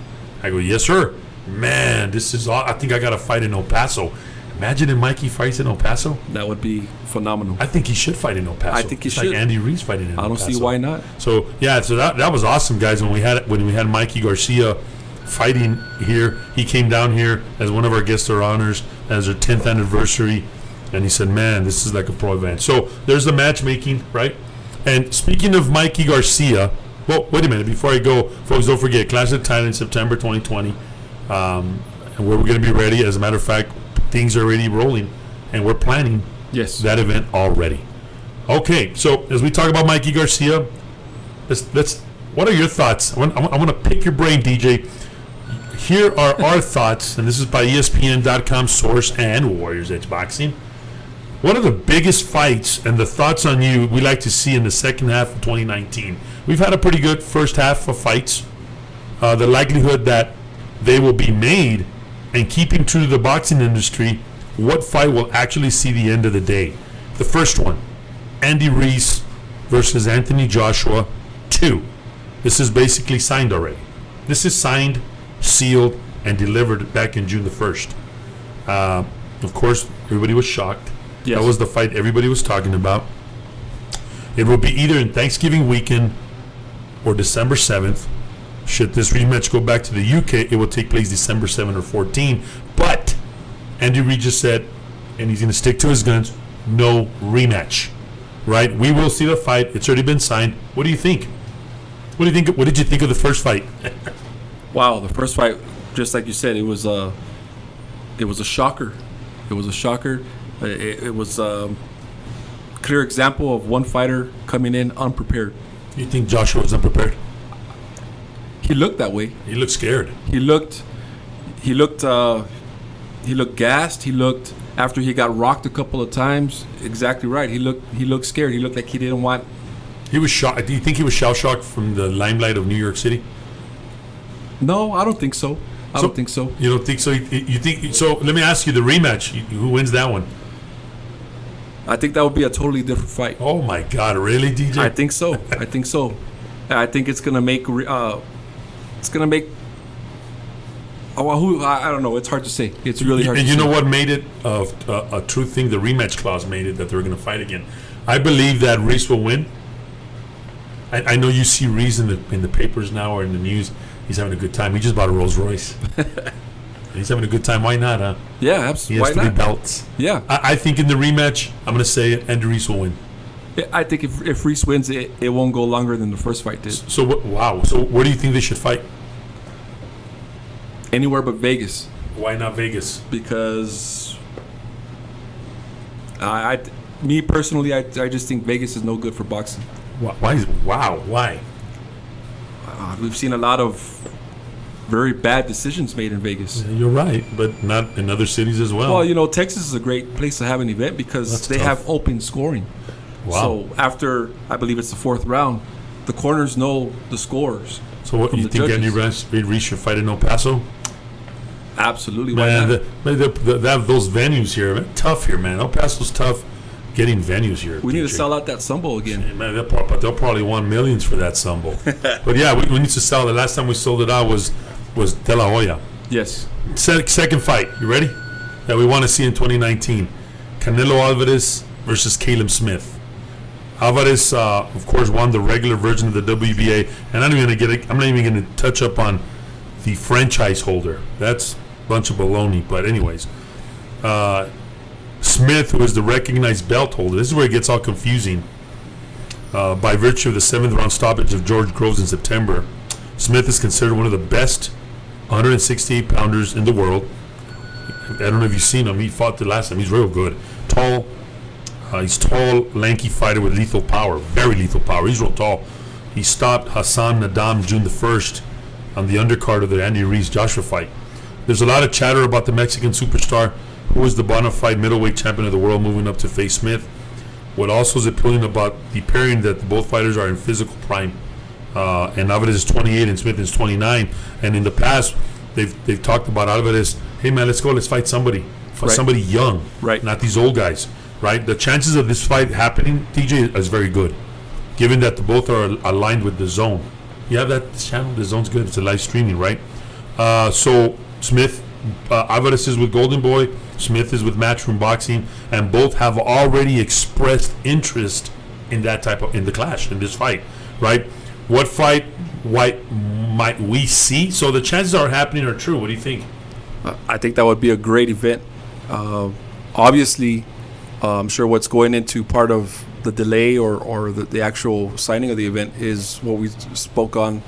I go, yes, sir. Man, this is I think I got to fight in El Paso. Imagine if Mikey fights in El Paso. That would be phenomenal. I think he should fight in El Paso. I think he should. Like Andy Reid's fighting in El Paso. I don't see why not. So, yeah, so that was awesome, guys. When we had Mikey Garcia fighting here, he came down here as one of our guest of honors as our 10th anniversary, and he said, man, this is like a pro event. So there's the matchmaking, right? And speaking of Mikey Garcia, well, wait a minute, before I go, folks, don't forget, Clash of the Titans, September 2020, and we're going to be ready. As a matter of fact, things are already rolling, and we're planning that event already. Okay, so as we talk about Mikey Garcia, let's what are your thoughts? I want to pick your brain, DJ. here are our thoughts, and this is by ESPN.com source and Warriors Edge Boxing. What are the biggest fights and the thoughts on you we like to see in the second half of 2019? We've had a pretty good first half of fights. The likelihood that they will be made, and keeping true to the boxing industry, what fight will actually see the end of the day? The first one, Andy Ruiz versus Anthony Joshua 2. This is basically signed already. This is signed, sealed, and delivered back in June the 1st. Of course, everybody was shocked. Yes. That was the fight everybody was talking about. It will be either in Thanksgiving weekend or December 7th. Should this rematch go back to the UK, it will take place December 7 or 14. But Andy Reid just said, and he's going to stick to his guns, no rematch. Right? We will see the fight. It's already been signed. What do you think? What do you think? What did you think of the first fight? Wow, the first fight, just like you said, it was a shocker. It was a shocker. It was a clear example of one fighter coming in unprepared. You think Joshua was unprepared? He looked that way. He looked scared. He looked gassed. He looked, after he got rocked a couple of times. Exactly right. He looked scared. He looked like he didn't want. He was shocked. Do you think he was shell shocked from the limelight of New York City? No, I don't think so. I don't think so. You don't think so? You think so? Let me ask you: the rematch. Who wins that one? I think that would be a totally different fight. Oh my God! Really, DJ? I think so. I think so. I think it's gonna make. It's gonna make. Oh, I don't know. It's hard to say. It's really hard. And to you say. know what made it a true thing? The rematch clause made it that they were going to fight again. I believe that Reese will win. I know you see Reese in the papers now or in the news. He's having a good time. He just bought a Rolls Royce. He's having a good time. Why not, huh? Yeah, absolutely. He has Why 3 not? belts. Yeah. I think in the rematch, I'm going to say it, Andy Reese will win. I think if Reese wins, it won't go longer than the first fight did. So wow. So where do you think they should fight? Anywhere but Vegas. Why not Vegas? Because me personally, I just think Vegas is no good for boxing. Why? We've seen a lot of very bad decisions made in Vegas. You're right, but not in other cities as well. Well, you know, Texas is a great place to have an event because That's they tough. have open scoring. Wow. So after, I believe it's the 4th round, the corners know the scores. So what from you the think? judges. Andy Reese should fight in El Paso? Absolutely. Why Man, not? they have those venues here. Man, tough here, man. El Paso's tough getting venues here. We need to DJ. sell out that Sumbo again. Man, they'll probably want millions for that Sumbo. But yeah, we need to sell. The last time we sold it out was De La Hoya. Yes. Second fight. You ready? That we want to see in 2019. Canelo Alvarez versus Caleb Smith. Alvarez, of course, won the regular version of the WBA, and I'm not even going to touch up on the franchise holder. That's a bunch of baloney. But anyways, Smith, who is the recognized belt holder, this is where it gets all confusing. By virtue of the 7th round stoppage of George Groves in September, Smith is considered one of the best 168 pounders in the world. I don't know if you've seen him. He fought the last time. He's real good. Tall. He's tall, lanky fighter with lethal power. Very lethal power. He's real tall. He stopped Hassan Nadam June the 1st on the undercard of the Andy Ruiz Joshua fight. There's a lot of chatter about the Mexican superstar who is the bona fide middleweight champion of the world moving up to face Smith. What also is appealing about the pairing that both fighters are in physical prime. And Alvarez is 28 and Smith is 29. And in the past, they've talked about Alvarez, hey man, let's fight somebody. Somebody young. Right. Not these old guys. Right? The chances of this fight happening, TJ, is very good. Given that both are aligned with the Zone. You have that channel, the Zone's good. It's a live streaming, right? So Smith, Alvarez is with Golden Boy. Smith is with Matchroom Boxing, and both have already expressed interest in in the clash, in this fight, right? What fight might we see? So the chances are happening are true. What do you think? I think that would be a great event. Obviously, I'm sure what's going into part of the delay or the actual signing of the event is what we spoke on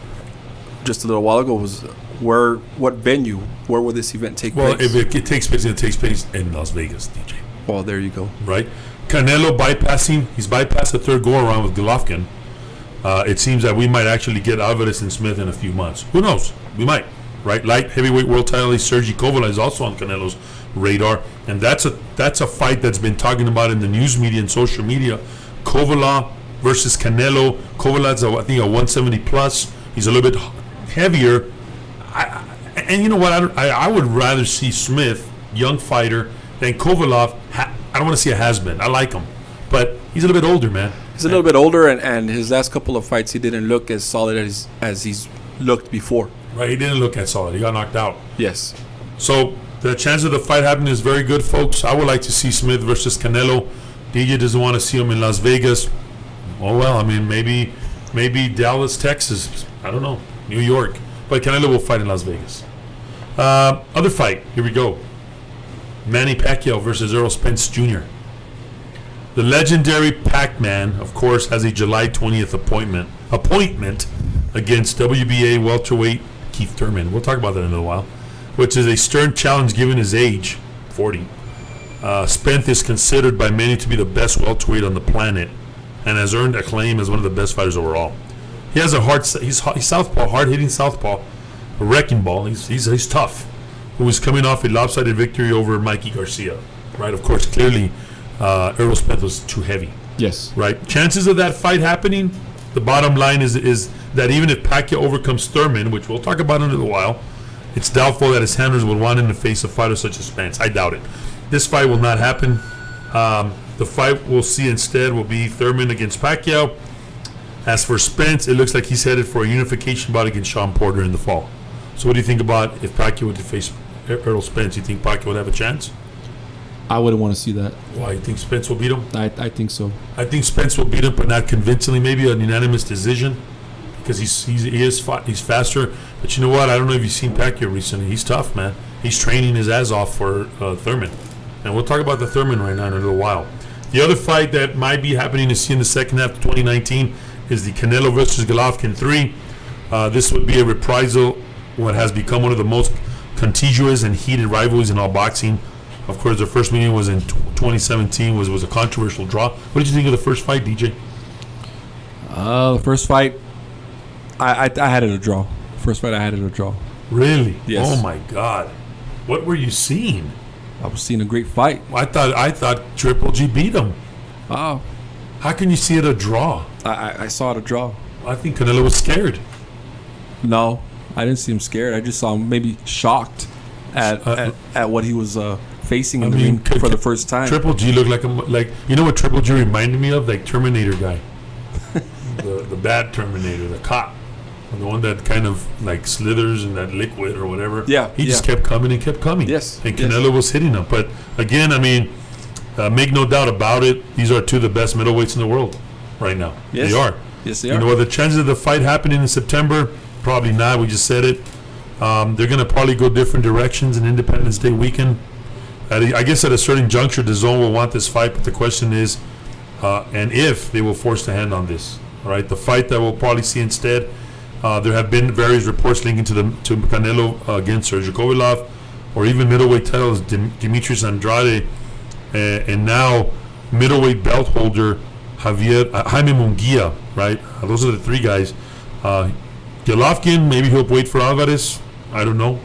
just a little while ago, was what venue, where will this event take place? Well, if it takes place, it takes place in Las Vegas, DJ. Well, there you go. Right? Canelo he's bypassed the third go-around with Golovkin. It seems that we might actually get Alvarez and Smith in a few months. Who knows? We might. right? Light heavyweight world title Sergey Kovalev is also on Canelo's radar, and that's a fight that's been talking about in the news media and social media. Kovalev versus Canelo. Kovalev's I think a 170 plus. He's a little bit heavier. And you know what? I would rather see Smith, young fighter, than Kovalev. I don't want to see a has-been. I like him, but he's a little bit older, man. He's a little bit older, and his last couple of fights, he didn't look as solid as he's looked before. Right, he didn't look as solid. He got knocked out. Yes. So the chance of the fight happening is very good, folks. I would like to see Smith versus Canelo. DJ doesn't want to see him in Las Vegas. Oh, well, I mean, maybe Dallas, Texas. I don't know. New York. But Canelo will fight in Las Vegas. Other fight. Here we go. Manny Pacquiao versus Errol Spence Jr. The legendary Pac-Man, of course, has a July 20th appointment against WBA welterweight Keith Thurman. We'll talk about that in a little while, which is a stern challenge given his age, 40. Spence is considered by many to be the best welterweight on the planet and has earned acclaim as one of the best fighters overall. He has he's southpaw, hard-hitting southpaw, a wrecking ball. He's tough. Who was coming off a lopsided victory over Mikey Garcia, right? Of course, clearly, Errol Spence was too heavy. Yes. Right. Chances of that fight happening. The bottom line is that even if Pacquiao overcomes Thurman, which we'll talk about in a little while, it's doubtful that his handlers would want him to face a fighter such as Spence. I doubt it. This fight will not happen. The fight we'll see instead will be Thurman against Pacquiao. As for Spence, it looks like he's headed for a unification bout against Sean Porter in the fall. So what do you think about if Pacquiao were to face Errol Spence? You think Pacquiao would have a chance? I wouldn't want to see that. Why? You think Spence will beat him? I think so. I think Spence will beat him, but not convincingly. Maybe an unanimous decision, because he's faster. But you know what? I don't know if you've seen Pacquiao recently. He's tough, man. He's training his ass off for Thurman, and we'll talk about the Thurman right now in a little while. The other fight that might be happening to see in the second half of 2019 is the Canelo versus Golovkin 3. This would be a reprisal what has become one of the most contiguous and heated rivalries in all boxing. Of course, the first meeting was in 2017, was a controversial draw. What did you think of the first fight, DJ? The first fight, I had it a draw. First fight, I had it a draw. Really? Yes. Oh my God! What were you seeing? I was seeing a great fight. I thought Triple G beat him. Oh, How can you see it a draw? I saw it a draw. I think Canelo was scared. No, I didn't see him scared. I just saw him maybe shocked at what he was facing in the ring for the first time. Triple G looked like you know what Triple G reminded me of? Like Terminator guy, the bad Terminator, the cop, the one that kind of like slithers in that liquid or whatever. Yeah, he just kept coming and kept coming. Yes, and Canelo was hitting him. But again, I mean, make no doubt about it. These are two of the best middleweights in the world right now. Yes. They are. Yes, they are. You know what? The chances of the fight happening in September, probably not. We just said it. They're going to probably go different directions in Independence Day weekend. I guess at a certain juncture, the zone will want this fight, but the question is, and if they will force the hand on this. All right, the fight that we'll probably see instead. There have been various reports linking to Canelo against Sergey Kovalev, or even middleweight titles Demetrius Andrade, and now middleweight belt holder Jaime Munguia. Right, those are the three guys. Golovkin, maybe he'll wait for Alvarez. I don't know.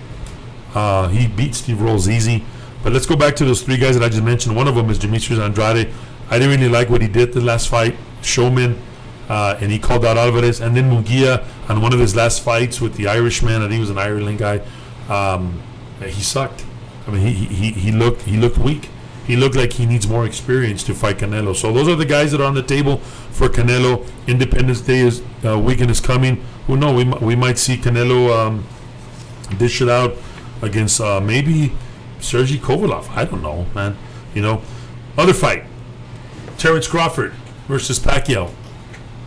He beat Steve Rolls easy. But let's go back to those three guys that I just mentioned. One of them is Demetrius Andrade. I didn't really like what he did the last fight, showman, and he called out Alvarez. And then Munguia, on one of his last fights with the Irishman, I think he was an Ireland guy, he sucked. I mean, he looked weak. He looked like he needs more experience to fight Canelo. So those are the guys that are on the table for Canelo. Independence Day weekend is coming. Who knows? We might see Canelo dish it out against maybe Sergey Kovalev. I don't know, man. You know, other fight: Terrence Crawford versus Pacquiao.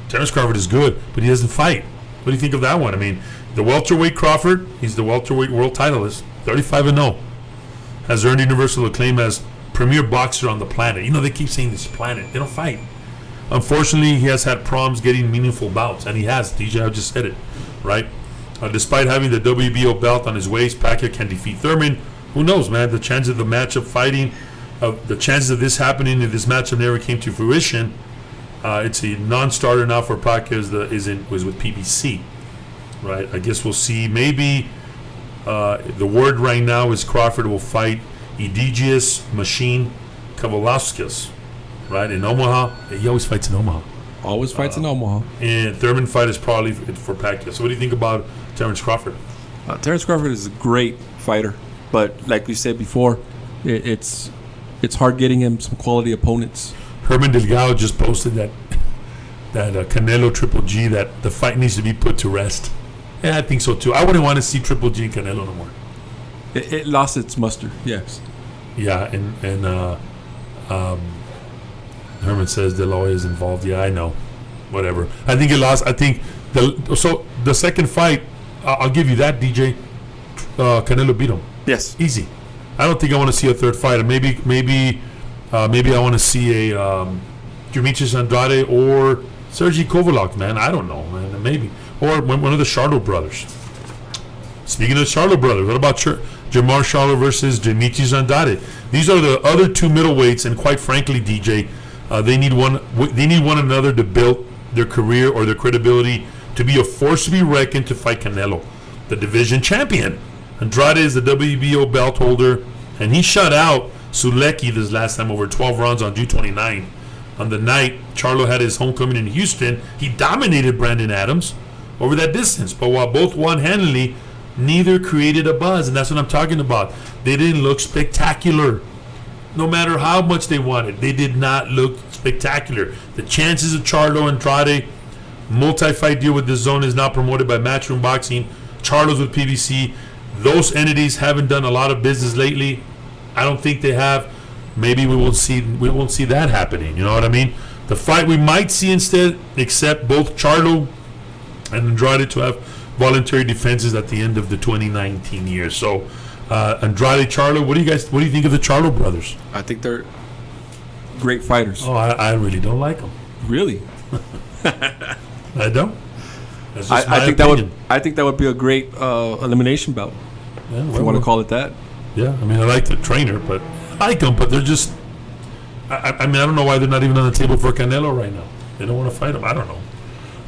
Terrence Crawford is good, but he doesn't fight. What do you think of that one? I mean, the welterweight Crawford, he's the welterweight world titleist, 35-0, has earned universal acclaim as premier boxer on the planet. You know, they keep saying this planet. They don't fight. Unfortunately, he has had problems getting meaningful bouts, and he has. DJ, I just said it, right? Despite having the WBO belt on his waist, Pacquiao can defeat Thurman. Who knows, man? The chances of the matchup fighting, the chances of this happening if this matchup never came to fruition, it's a non-starter now for Pacquiao was with PBC, right? I guess we'll see. Maybe The word right now is Crawford will fight Edigius Machine Vasquez, right, in Omaha. He always fights in Omaha. Always fights in Omaha. And Thurman fight is probably for Pacquiao. So what do you think about Terrence Crawford? Terrence Crawford is a great fighter, but like we said before, it's hard getting him some quality opponents. Herman Delgado just posted that Canelo Triple G, that the fight needs to be put to rest. Yeah, I think so too. I wouldn't want to see Triple G and Canelo no more. It lost its muster. Yes. Yeah, and Herman says De La Hoya is involved. Yeah, I know. Whatever. I think it lost. I think the second fight, I'll give you that, DJ. Canelo beat him. Yes. Easy. I don't think I want to see a third fight. Maybe I want to see a Demetrius Andrade or Sergey Kovalev, man. I don't know, man. Maybe. Or one of the Charlo brothers. Speaking of Charlo brothers, what about Jamar Charlo versus Demetrius Andrade? These are the other two middleweights, and quite frankly, DJ, they need one another to build their career or their credibility to be a force to be reckoned to fight Canelo, the division champion. Andrade is the WBO belt holder, and he shut out Sulecki this last time over 12 rounds on June 29. On the night Charlo had his homecoming in Houston, he dominated Brandon Adams over that distance. But while both won handily, neither created a buzz, and that's what I'm talking about. They didn't look spectacular. No matter how much they wanted, they did not look spectacular. The chances of Charlo Andrade multi-fight deal with DAZN is now promoted by Matchroom Boxing. Charlo's with PBC. Those entities haven't done a lot of business lately. I don't think they have. Maybe we won't see that happening. You know what I mean? The fight we might see instead, except both Charlo and Andrade to have voluntary defenses at the end of the 2019 year. So Andrade, Charlo, what do you think of the Charlo brothers? I think they're great fighters. Oh, I really don't like them. Really? I don't. That's just my opinion. I think that would be a great elimination bout. Yeah, if you want to call it that. Yeah, I mean, I like the trainer, but I like them, but they're just. I mean, I don't know why they're not even on the table for Canelo right now. They don't want to fight him. I don't know.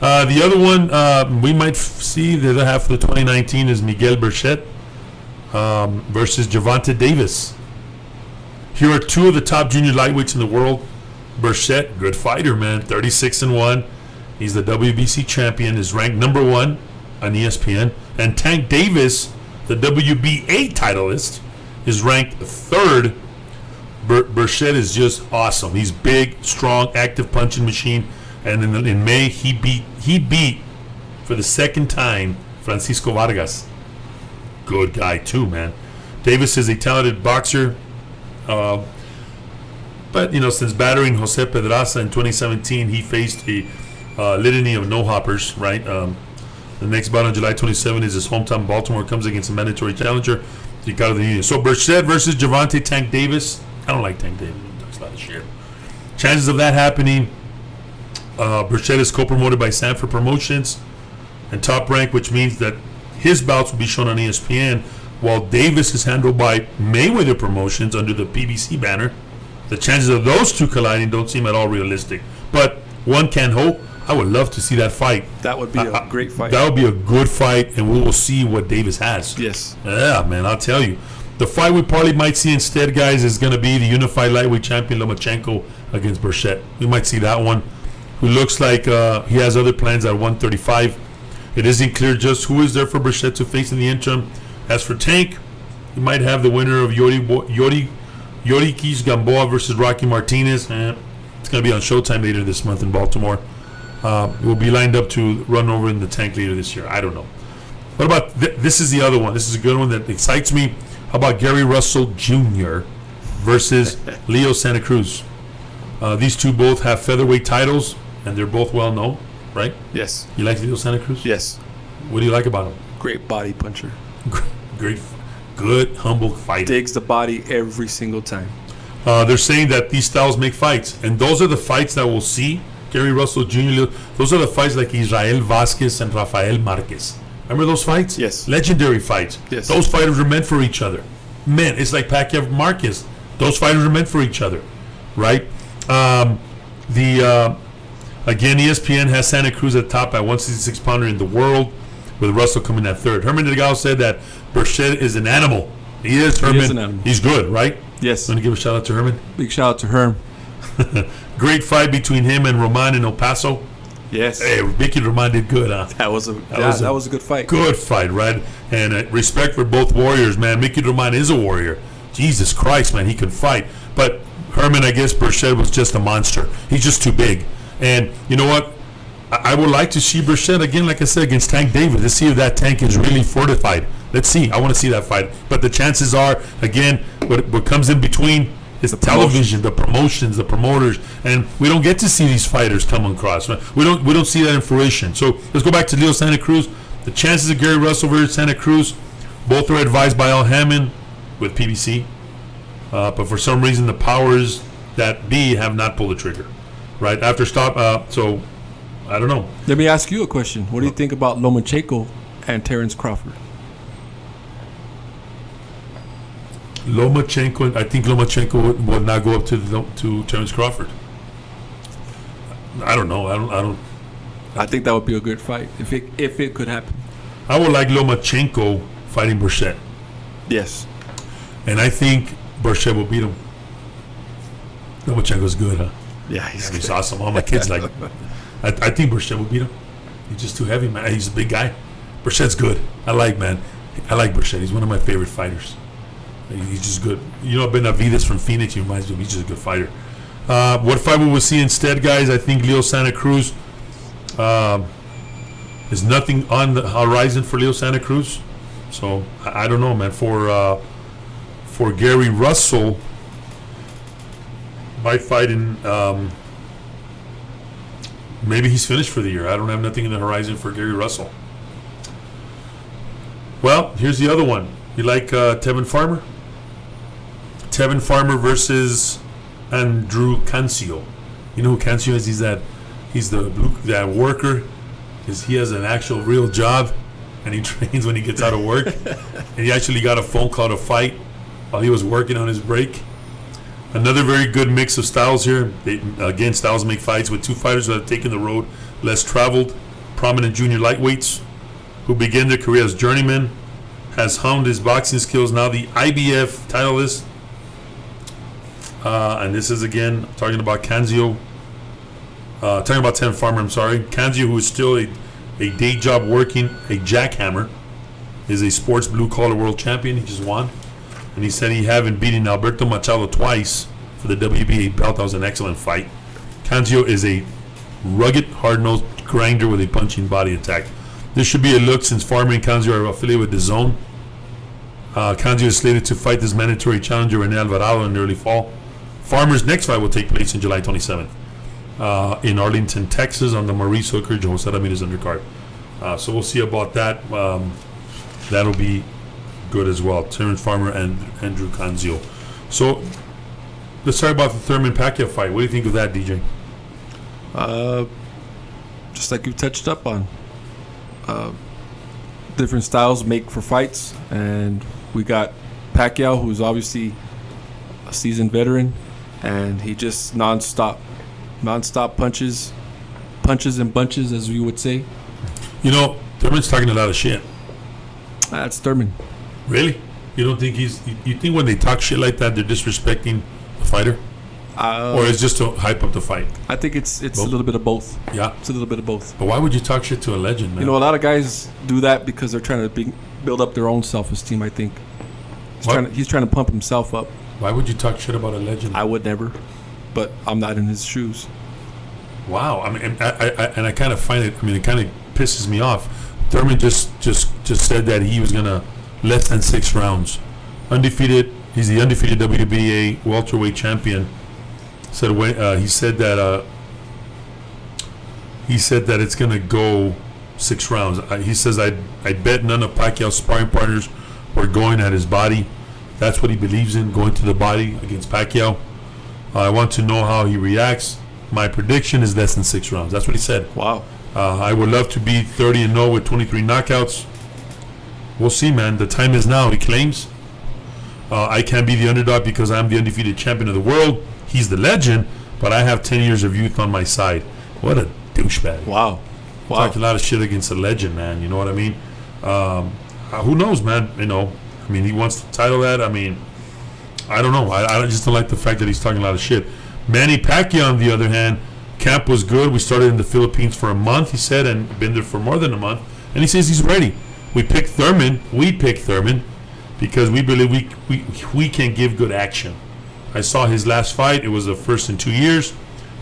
The other one we might see the other half of the 2019 is Miguel Berchelt versus Gervonta Davis. Here are two of the top junior lightweights in the world. Berchelt, good fighter, man, 36-1. He's the WBC champion, is ranked number 1 on ESPN. And Tank Davis, the WBA titleist, is ranked 3rd. Berchelt is just awesome. He's big, strong, active punching machine. And in May, he beat for the second time Francisco Vargas. Good guy too, man. Davis is a talented boxer, but since battering Jose Pedraza in 2017, he faced a litany of no-hoppers. Right. The next bout on July 27 is his hometown Baltimore. Comes against a mandatory challenger, Ricardo de Union. So Berchelt versus Gervonta Tank Davis. I don't like Tank Davis. He talks a lot of shit. Chances of that happening. Berchelt is co-promoted by Sanford Promotions and Top Rank, which means that his bouts will be shown on ESPN, while Davis is handled by Mayweather Promotions under the PBC banner. The chances of those two colliding don't seem at all realistic, but one can hope. I would love to see that fight. That would be a great fight. That would be a good fight, and we will see what Davis has. Yes. Yeah, man, I'll tell you. The fight we probably might see instead, guys, is going to be the unified lightweight champion Lomachenko against Berchelt. We might see that one. Who looks like he has other plans at 135. It isn't clear just who is there for Berchelt to face in the interim. As for Tank, he might have the winner of Yorikis Gamboa versus Rocky Martinez. It's going to be on Showtime later this month in Baltimore. We'll be lined up to run over in the Tank later this year. I don't know. What about this is the other one. This is a good one that excites me. How about Gary Russell Jr. versus Leo Santa Cruz? These two both have featherweight titles, and they're both well known, right? Yes. You like Leo Santa Cruz? Yes. What do you like about him? Great body puncher. Great, good, humble fighter. Digs the body every single time. They're saying that these styles make fights, and those are the fights that we'll see. Gary Russell Jr. Those are the fights like Israel Vasquez and Rafael Marquez. Remember those fights? Yes. Legendary fights. Yes. Those fighters are meant for each other. Man, it's like Pacquiao Marquez. Those fighters are meant for each other, right? Again, ESPN has Santa Cruz at top at 166 pounder in the world. with Russell coming at third. Herman Delgado said that Burchett is an animal. He is, Herman. He is an animal. He's good, right? Yes. Want to give a shout out to Herman? Big shout out to Herm. Great fight between him and Roman in El Paso. Yes. Hey, Mickey Roman did good, huh? That was a good fight. Good fight, right? And respect for both warriors, man. Mickey Roman is a warrior. Jesus Christ, man, he can fight. But Herman, I guess Burchett was just a monster. He's just too big. And you know what? I would like to see Burchett again, like I said, against Tank Davis. Let's see if that tank is really fortified. Let's see. I want to see that fight. But the chances are, again, what comes in between is the television, the promotions, the promoters, and we don't get to see these fighters come across. Right? We don't see that in fruition. So let's go back to Leo Santa Cruz. The chances of Gary Russell versus Santa Cruz, both are advised by Al Hammond with PBC. But for some reason, the powers that be have not pulled the trigger. Right after stop. So I don't know. Let me ask you a question. What do you think about Lomachenko and Terrence Crawford? Lomachenko, I think Lomachenko would not go up to Terrence Crawford. I don't know. I don't. I think that would be a good fight if it could happen. I would like Lomachenko fighting Burchett, Yes. and I think Burchett will beat him. Lomachenko's good, huh? Yeah, He's awesome. All my kids like him. I think Burchett will beat him. He's just too heavy, man. He's a big guy. Burchett's good. I like Burchett. He's one of my favorite fighters. He's just good. You know, Benavides from Phoenix, he reminds me of. He's just a good fighter. What fight will we see instead, guys? I think Leo Santa Cruz. There's nothing on the horizon for Leo Santa Cruz. So, I don't know, man. For Gary Russell, my fight in... maybe he's finished for the year. I don't have nothing in the horizon for Gary Russell. Well, here's the other one. You like Tevin Farmer? Tevin Farmer versus Andrew Cancio. You know who Cancio is? He's that worker. He has an actual real job, and he trains when he gets out of work. And he actually got a phone call to fight while he was working on his break. Another very good mix of styles here. Styles make fights with two fighters that have taken the road less traveled. Prominent junior lightweights who began their career as journeymen. Has honed his boxing skills. Now the IBF titleist. And this is again talking about Cancio. Talking about Tevin Farmer, I'm sorry. Cancio, who is still a day job working, a jackhammer, is a sports blue-collar world champion. He just won. And he said he having beaten Alberto Machado twice for the WBA belt. That was an excellent fight. Cancio is a rugged, hard-nosed grinder with a punching body attack. This should be a look since Farmer and Cancio are affiliated with DAZN. Cancio is slated to fight this mandatory challenger Rene Alvarado in the early fall. Farmer's next fight will take place in July 27th in Arlington, Texas, on the Maurice Hooker Jose Ramirez undercard. So we'll see about that. That'll be good as well. Terrence Farmer and Andrew Cancio. So let's talk about the Thurman Pacquiao fight. What do you think of that, DJ? Just like you touched up on. Different styles make for fights, and we got Pacquiao, who's obviously a seasoned veteran, and he just non-stop punches and bunches, as we would say. You know, Thurman's talking a lot of shit. That's Thurman. Really? You don't think you think when they talk shit like that, they're disrespecting the fighter? Or it's just to hype up the fight? I think it's a little bit of both. Yeah. It's a little bit of both. But why would you talk shit to a legend, man? You know, a lot of guys do that because they're trying to build up their own self-esteem, I think. He's trying to pump himself up. Why would you talk shit about a legend? I would never, but I'm not in his shoes. Wow. I mean, I kind of find it, it kind of pisses me off. Thurman just said that he was going to less than 6 rounds. Undefeated. He's the undefeated WBA welterweight champion. He said that it's going to go 6 rounds. He says, I bet none of Pacquiao's sparring partners were going at his body. That's what he believes in, going to the body against Pacquiao. I want to know how he reacts. My prediction is less than 6 rounds. That's what he said. Wow. I would love to be 30-0 with 23 knockouts. We'll see, man. The time is now, he claims. I can't be the underdog because I'm the undefeated champion of the world. He's the legend, but I have 10 years of youth on my side. What a douchebag. Wow. Wow. Talked a lot of shit against the legend, man. You know what I mean? Who knows, man? You know, I mean, he wants to title that. I mean, I don't know. I just don't like the fact that he's talking a lot of shit. Manny Pacquiao, on the other hand, camp was good. We started in the Philippines for a month, he said, and been there for more than a month. And he says he's ready. We picked Thurman because we believe we can give good action. I saw his last fight. It was the first in 2 years.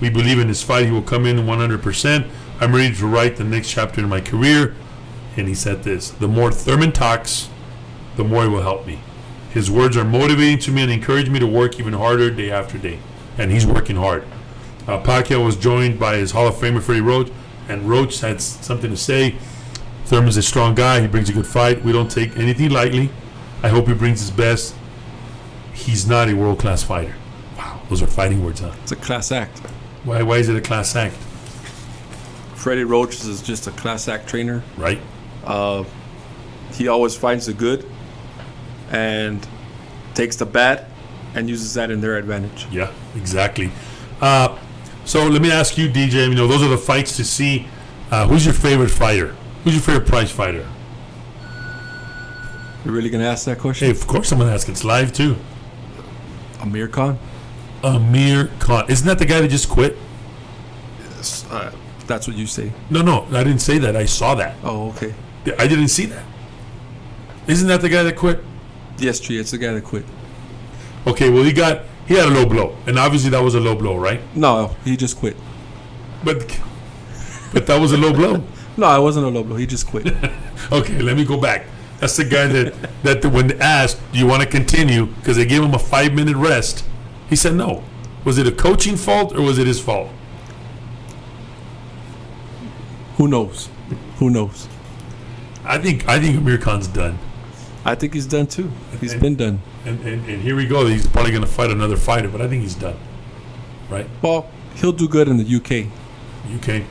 We believe in his fight. He will come in 100%. I'm ready to write the next chapter in my career. And he said this: the more Thurman talks, the more he will help me. His words are motivating to me and encourage me to work even harder day after day. And he's working hard. Pacquiao was joined by his Hall of Famer Freddie Roach, and Roach had something to say. Thurman's a strong guy. He brings a good fight. We don't take anything lightly. I hope he brings his best. He's not a world-class fighter. Wow, those are fighting words, huh? It's a class act. Why is it a class act? Freddie Roach is just a class act trainer. Right. He always finds the good and takes the bad and uses that in their advantage. Yeah, exactly. So let me ask you, DJ, you know, those are the fights to see. Who's your favorite fighter? Who's your favorite prize fighter? You're really going to ask that question? Hey, of course I'm going to ask. It's live, too. Amir Khan? Amir Khan. Isn't that the guy that just quit? That's what you say. No, I didn't say that. I saw that. Oh, okay. I didn't see that. Isn't that the guy that quit? Yes, Tree, it's the guy that quit. Okay, well, he had a low blow. And obviously that was a low blow, right? No, he just quit. But that was a low blow. No, it wasn't a low blow. He just quit. Okay, let me go back. That's the guy that when asked, do you want to continue? Because they gave him a 5-minute rest. He said no. Was it a coaching fault or was it his fault? Who knows? Who knows? I think Amir Khan's done. I think he's done too. He's been done. And here we go. He's probably going to fight another fighter, but I think he's done. Right? Well, he'll do good in the UK. UK.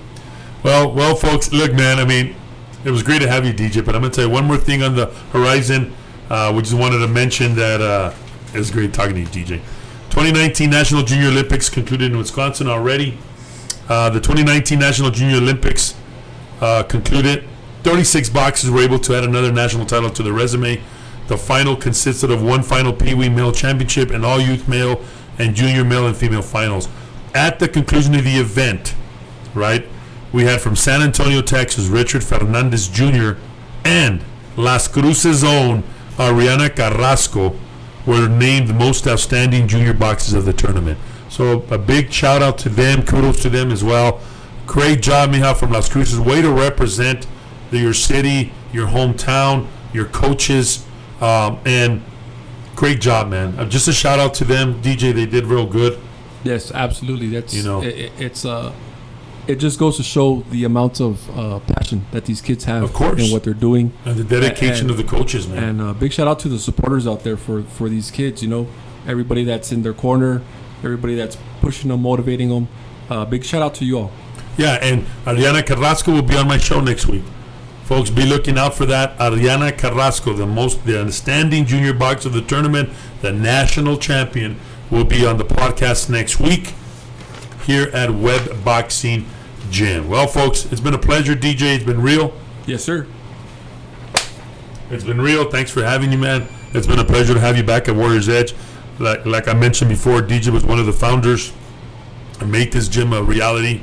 Well, folks, look, man, I mean, it was great to have you, DJ, but I'm going to tell you one more thing on the horizon. We just wanted to mention that it was great talking to you, DJ. 2019 National Junior Olympics concluded in Wisconsin already. The 2019 National Junior Olympics concluded. 36 boxers were able to add another national title to their resume. The final consisted of one final Pee Wee male championship and all youth male and junior male and female finals. At the conclusion of the event, right, we had from San Antonio, Texas, Richard Fernandez Jr. and Las Cruces' own Ariana Carrasco were named the most outstanding junior boxers of the tournament. So a big shout out to them, kudos to them as well. Great job, Mija, from Las Cruces. Way to represent your city, your hometown, your coaches, and great job, man. Just a shout out to them, DJ. They did real good. Yes, absolutely. That's it's it just goes to show the amount of passion that these kids have, of course, in what they're doing, and the dedication of the coaches, man. And big shout out to the supporters out there for these kids. You know, everybody that's in their corner, everybody that's pushing them, motivating them. Big shout out to you all. Yeah, and Ariana Carrasco will be on my show next week. Folks, be looking out for that. Ariana Carrasco, the outstanding junior boxer of the tournament, the national champion, will be on the podcast next week here at Web Boxing Gym. Well, folks, it's been a pleasure, DJ. It's been real. Yes, sir. It's been real. Thanks for having me, man. It's been a pleasure to have you back at Warrior's Edge. Like I mentioned before, DJ was one of the founders and make this gym a reality.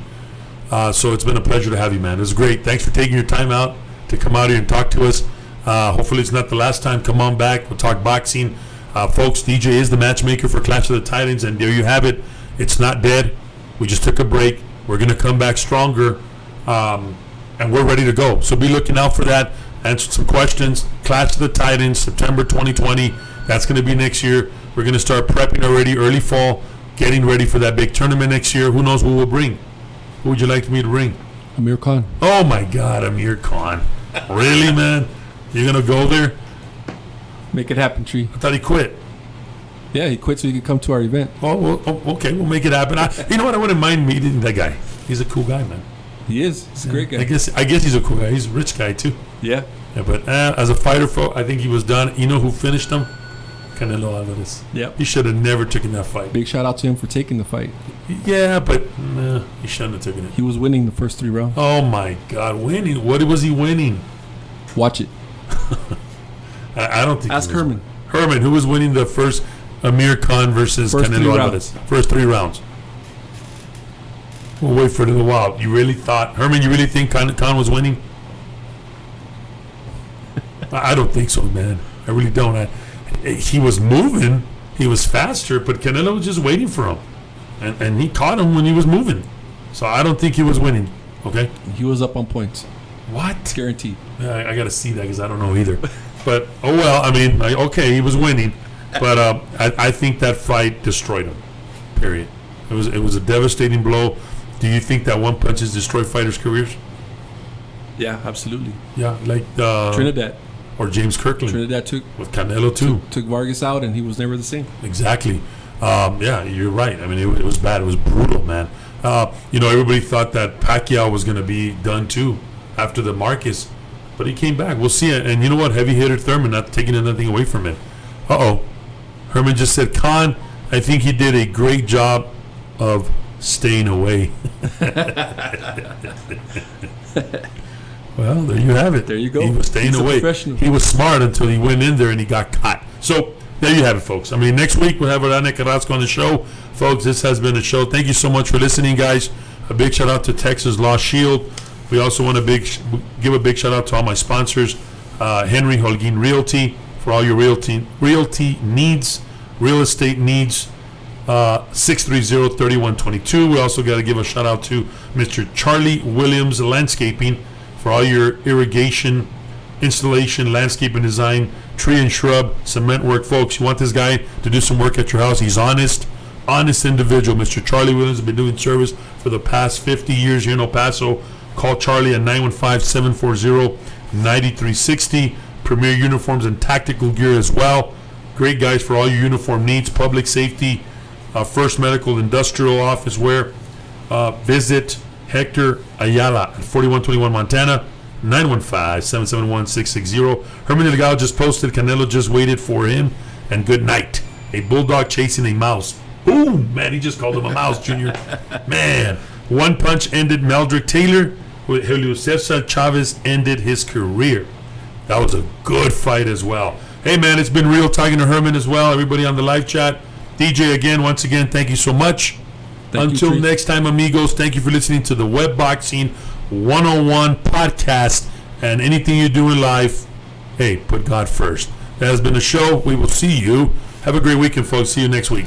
So it's been a pleasure to have you, man. It was great. Thanks for taking your time out to come out here and talk to us. Hopefully it's not the last time. Come on back. We'll talk boxing. Folks, DJ is the matchmaker for Clash of the Titans, and there you have it. It's not dead. We just took a break. We're going to come back stronger, and we're ready to go. So be looking out for that. Answer some questions. Clash of the Titans, September 2020. That's going to be next year. We're going to start prepping already early fall, getting ready for that big tournament next year. Who knows who we'll bring? Who would you like me to bring? Amir Khan. Oh, my God, Amir Khan. Really, man? You're going to go there? Make it happen, Tree. I thought he quit. Yeah, he quit so he could come to our event. Okay, we'll make it happen. You know what? I wouldn't mind meeting that guy. He's a cool guy, man. He is. He's a great guy. I guess he's a cool guy. He's a rich guy, too. Yeah. But as a fighter, I think he was done. You know who finished him? Canelo Alvarez. Yep. He should have never taken that fight. Big shout out to him for taking the fight. Yeah, but he shouldn't have taken it. He was winning the first 3 rounds. Oh my God, winning! What was he winning? Watch it. I don't think. Ask Herman. Herman, who was winning the first Amir Khan versus First 3 Canelo rounds. Alvarez? First 3 rounds. We'll wait for it in a while. You really thought, Herman? You really think Khan was winning? I don't think so, man. I really don't. He was moving. He was faster, but Canelo was just waiting for him. And he caught him when he was moving. So I don't think he was winning. Okay? He was up on points. What? Guaranteed. I got to see that because I don't know either. But, oh well, I mean, okay, he was winning. But I think that fight destroyed him. Period. It was a devastating blow. Do you think that one punch has destroyed fighters' careers? Yeah, absolutely. Yeah, like Trinidad. Or James Kirkland. Trinidad took With Canelo, too. Took Vargas out, and he was never the same. Exactly. Yeah, you're right. I mean, it was bad. It was brutal, man. Everybody thought that Pacquiao was going to be done, too, after the Marcus. But he came back. We'll see. And you know what? Heavy hitter Thurman, not taking anything away from it. Uh-oh. Herman just said, Khan, I think he did a great job of staying away. Well, there you have it. There you go. He was staying He's a away. professional. He was smart until he went in there and he got caught. So there you have it, folks. I mean, next week we'll have Rane Carrasco on the show. Folks, this has been a show. Thank you so much for listening, guys. A big shout out to Texas Law Shield. We also want to give a big shout out to all my sponsors. Henry Holguin Realty, for all your realty needs, real estate needs. 630-3122. We also got to give a shout out to Mr. Charlie Williams Landscaping for all your irrigation, installation, landscaping design, tree and shrub, cement work. Folks, you want this guy to do some work at your house. He's honest individual. Mr. Charlie Williams has been doing service for the past 50 years here in El Paso. Call Charlie at 915-740-9360. Premier uniforms and tactical gear as well. Great guys for all your uniform needs, public safety, First Medical Industrial Office Wear. Visit Hector Ayala at 4121 Montana, 915-771-660. Herman Delgado just posted, Canelo just waited for him, and good night. A bulldog chasing a mouse. Boom! Man, he just called him a mouse, Junior. Man, one punch ended Meldrick Taylor. Julio Cesar Chavez ended his career. That was a good fight as well. Hey, man, it's been real talking to Herman as well. Everybody on the live chat. DJ, once again, thank you so much. Until next time, amigos, thank you for listening to the Web Boxing 101 podcast. And anything you do in life, hey, put God first. That has been the show. We will see you. Have a great weekend, folks. See you next week.